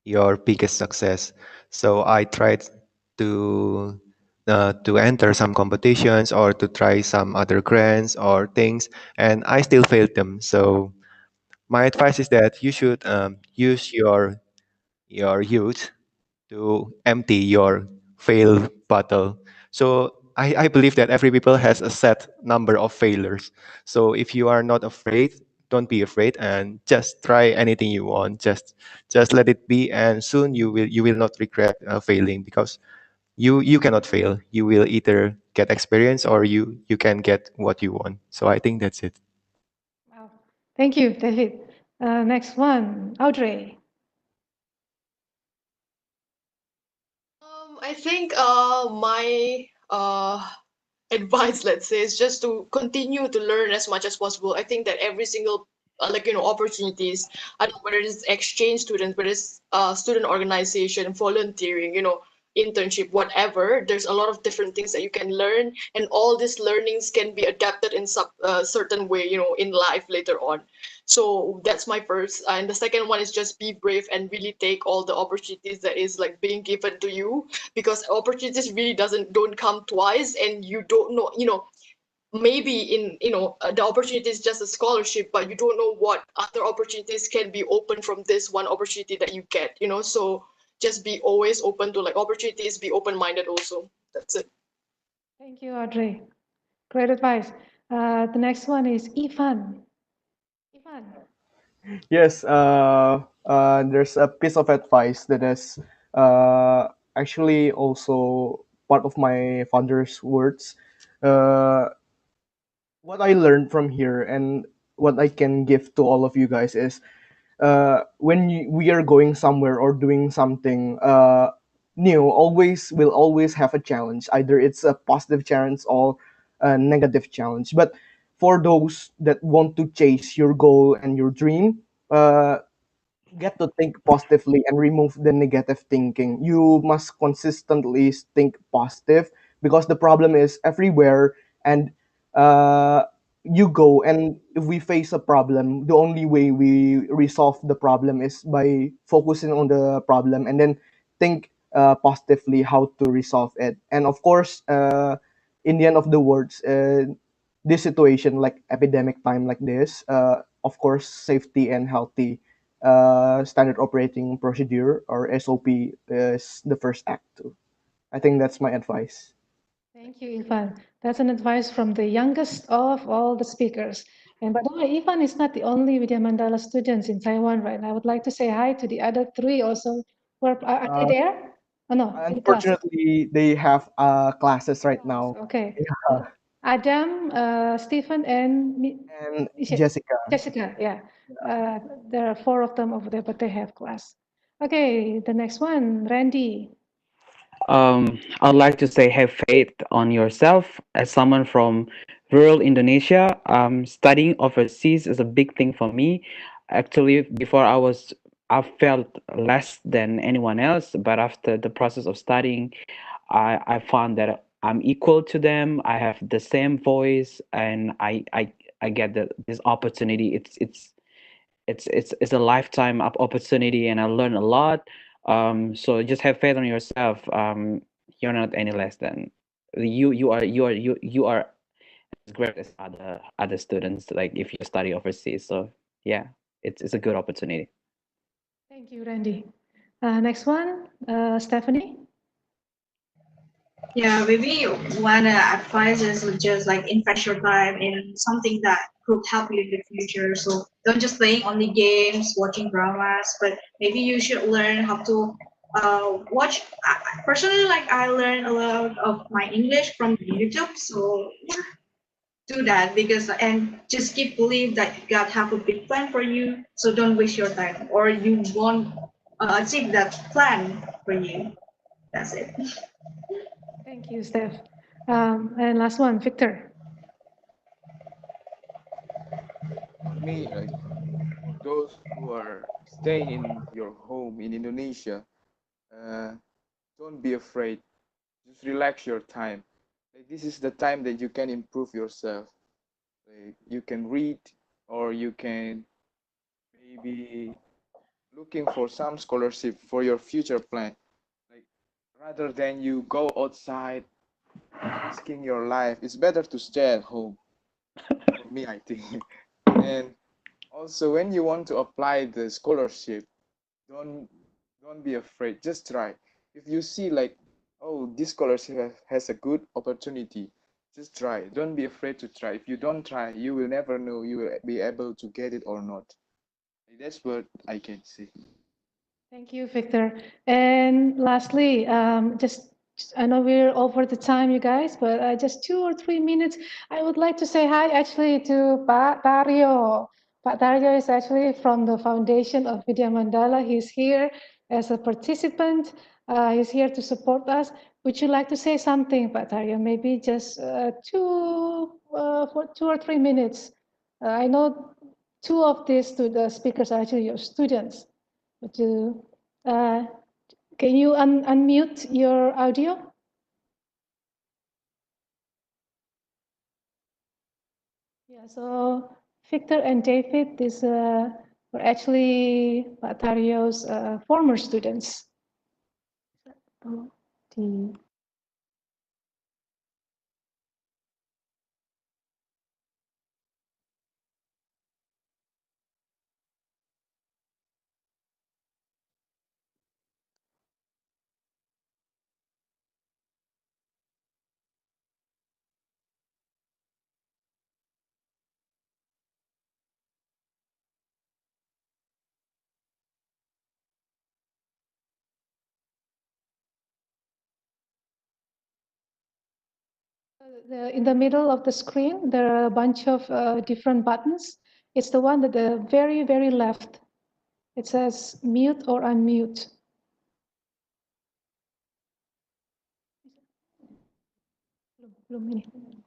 [SPEAKER 7] your biggest success. So I tried to enter some competitions or to try some other grants or things, and I still failed them. So my advice is that you should use your youth to empty your fail bottle. So I believe that every people has a set number of failures. So if you are not afraid, don't be afraid and just try anything you want. Just let it be, and soon you will not regret failing because you cannot fail. You will either get experience or you can get what you want. So I think that's it.
[SPEAKER 1] Wow. Thank you, David. Next one, Audrey.
[SPEAKER 8] I think my advice, let's say, is just to continue to learn as much as possible. I think that every single like opportunities, I don't know, whether it's exchange students, whether it's student organization, volunteering, internship, whatever. There's a lot of different things that you can learn, and all these learnings can be adapted in some certain way, in life later on. So that's my first. And the second one is just be brave and really take all the opportunities that is like being given to you, because opportunities really don't come twice, and you don't know, maybe in the opportunity is just a scholarship, but you don't know what other opportunities can be open from this one opportunity that you get, so just be always open to like opportunities, be open-minded also. That's it.
[SPEAKER 1] Thank you, Audrey. Great advice. The next one is Ivan. Ivan.
[SPEAKER 4] Yes, there's a piece of advice that is actually also part of my father's words. Uh, what I learned from here and what I can give to all of you guys is when we are going somewhere or doing something new, always will always have a challenge. Either it's a positive challenge or a negative challenge. But for those that want to chase your goal and your dream, uh, get to think positively and remove the negative thinking. You must consistently think positive because the problem is everywhere, and uh, you go, and if we face a problem, the only way we resolve the problem is by focusing on the problem and then think positively how to resolve it. And of course, in the end of the words, this situation like epidemic time like this, of course, safety and healthy standard operating procedure or SOP is the first act too. I think that's my advice.
[SPEAKER 1] Thank you, Ivan. That's an advice from the youngest of all the speakers. And by the way, Ivan is not the only Vidya Mandala students in Taiwan right now. I would like to say hi to the other three also. Are they
[SPEAKER 4] Uh,
[SPEAKER 1] there? Oh, no, in class.
[SPEAKER 4] Unfortunately, they have classes right
[SPEAKER 1] Class,
[SPEAKER 4] now.
[SPEAKER 1] okay.
[SPEAKER 4] Yeah.
[SPEAKER 1] Adam, Stephen, and
[SPEAKER 4] And
[SPEAKER 1] is it
[SPEAKER 4] Jessica.
[SPEAKER 1] Jessica? Yeah. There are four of them over there, but they have class. Okay, the next one, Randy.
[SPEAKER 3] I'd like to say have faith on yourself. As someone from rural Indonesia, studying overseas is a big thing for me. Actually, before I felt less than anyone else, but after the process of studying, I found that I'm equal to them. I have the same voice, and I get this opportunity. It's a lifetime opportunity, and I learn a lot. So just have faith on yourself. You're not any less than you are as great as other students, like if you study overseas. So yeah, it's a good opportunity.
[SPEAKER 1] Thank you, Randy. Next one, Stephanie.
[SPEAKER 6] Yeah, maybe one advice is just like invest your time in something that could help you in the future. So don't just playing only games, watching dramas, but maybe you should learn how to watch. Personally, like I learned a lot of my English from YouTube. So do that because and just keep believe that God have a big plan for you. So don't waste your time, or you won't achieve that plan for you. That's it.
[SPEAKER 1] Thank you, Steph. And last one, Victor.
[SPEAKER 5] For me, like for those who are staying in your home in Indonesia, uh, don't be afraid. Just relax your time. Like this is the time that you can improve yourself. Like you can read, or you can maybe looking for some scholarship for your future plan. Like rather than you go outside risking your life, it's better to stay at home. For me, I think. And also, when you want to apply the scholarship, don't don't be afraid. Just try. If you see like, oh, this scholarship has a good opportunity, just try. Don't be afraid to try. If you don't try, you will never know you will be able to get it or not. That's what I can say.
[SPEAKER 1] Thank you, Victor. And lastly, I know we're over the time, you guys, but just 2 or 3 minutes. I would like to say hi actually to Pak Dario. Pak Dario is actually from the foundation of Vidya Mandala. He's here as a participant. He's here to support us. Would you like to say something, Pak Dario? Maybe just for 2 or 3 minutes. I know two of these the speakers are actually your students. Would you, can you unmute your audio? Yeah, so Victor and David, these were actually Pak Taryo's former students. The in the middle of the screen, there are a bunch of different buttons. It's the one at the very, very left. It says mute or unmute. Belum ini.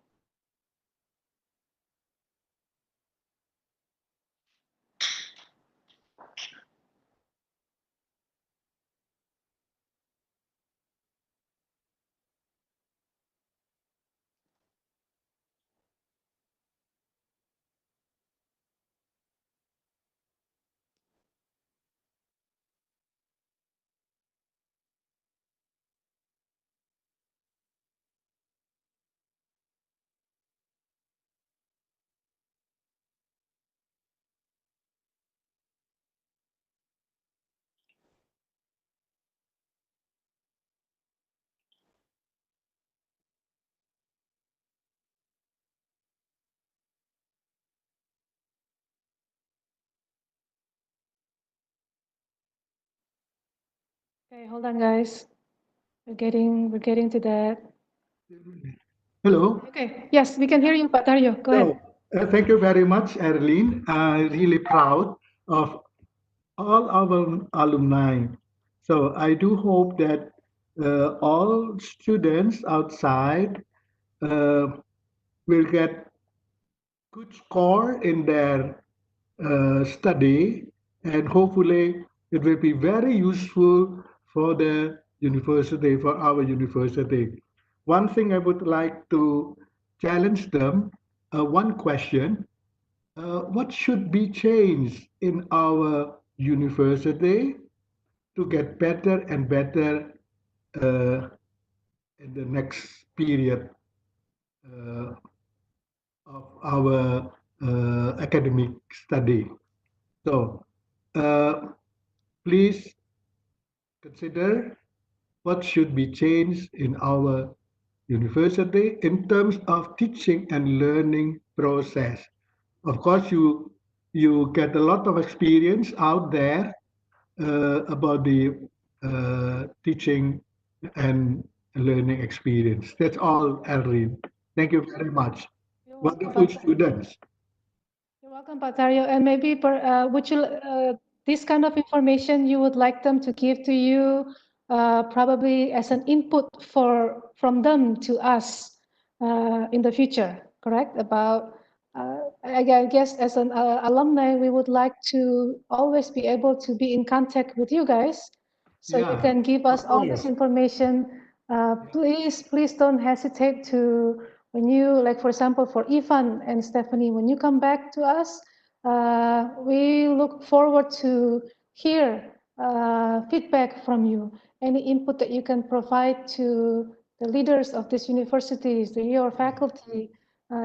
[SPEAKER 1] Okay, hold on, guys. We're getting to that.
[SPEAKER 10] Hello.
[SPEAKER 1] Okay. Yes, we can hear you, Pak Taryo. Go ahead.
[SPEAKER 10] Thank you very much, Erlene. Really proud of all our alumni. So I do hope that all students outside will get good score in their study, and hopefully it will be very useful for the university, for our university. One thing I would like to challenge them, one question, what should be changed in our university to get better and better in the next period uh, of our academic study? So please consider what should be changed in our university in terms of teaching and learning process. Of course, you get a lot of experience out there about the teaching and learning experience. That's all, Elrin. Thank you very much. Wonderful students.
[SPEAKER 1] You're welcome, Pak Taryo. And maybe would you this kind of information you would like them to give to you, probably as an input from them to us in the future, correct? About I guess as an alumni, we would like to always be able to be in contact with you guys, so you can give us all this information. Please don't hesitate to, when you, like for example, for Ivan and Stephanie, when you come back to us, we look forward to hear feedback from you. Any input that you can provide to the leaders of these universities, to your faculty,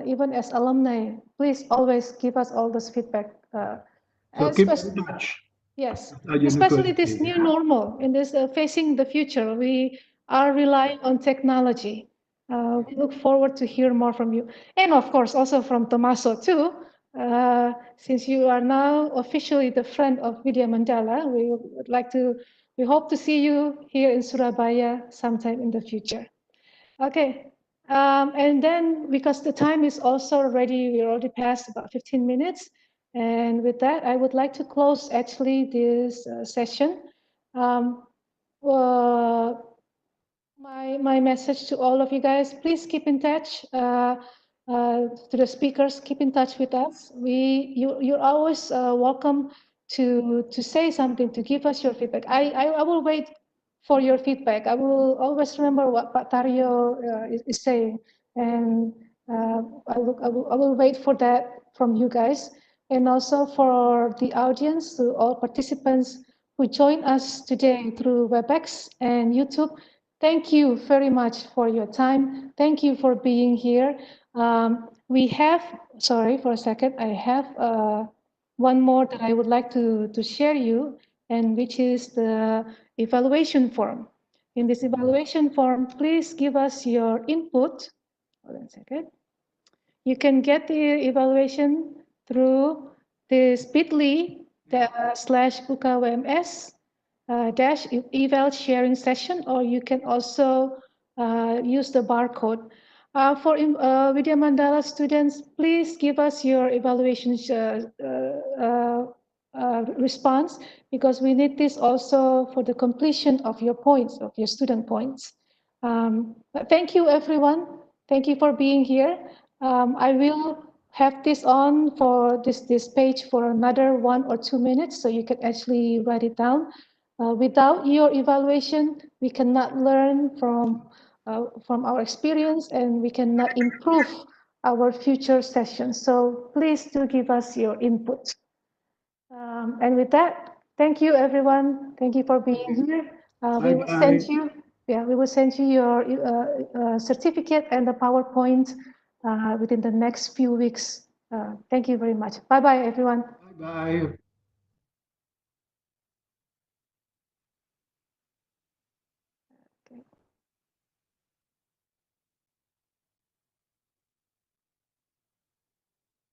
[SPEAKER 1] even as alumni, please always give us all this feedback.
[SPEAKER 10] So keep in touch.
[SPEAKER 1] Yes,
[SPEAKER 10] Our
[SPEAKER 1] especially
[SPEAKER 10] university.
[SPEAKER 1] this new normal in this facing the future. We are relying on technology. We look forward to hear more from you, and of course also from Tomaso too. Since you are now officially the friend of Vidya Mandala, we would like to. We hope to see you here in Surabaya sometime in the future. Okay, and then because the time is also already, we already passed about 15 minutes. And with that, I would like to close actually this session. Um, uh, my message to all of you guys, please keep in touch. To the speakers, keep in touch with us. You're always welcome to say something, to give us your feedback. I will wait for your feedback. I will always remember what Pak Taryo is saying, and I will wait for that from you guys. and also for the audience, to all participants who join us today through WebEx and YouTube. Thank you very much for your time. Thank you for being here. We have, sorry for a second, I have one more that I would like to share you, and which is the evaluation form. In this evaluation form, please give us your input. Hold on a second. You can get the evaluation through this bit.ly slash UKWMS dash eval sharing session, or you can also use the barcode. For Vidya Mandala students, please give us your evaluation response, because we need this also for the completion of your points, of your student points. Thank you, everyone. Thank you for being here. I will have this on for this page for another 1 or 2 minutes, so you can actually write it down. Without your evaluation, we cannot learn from our experience, and we cannot improve our future sessions. So please do give us your input. And with that, thank you, everyone. Thank you for being here. We will send you, we will send you your certificate and the PowerPoint within the next few weeks. Thank you very much. Bye-bye, everyone.
[SPEAKER 10] Bye.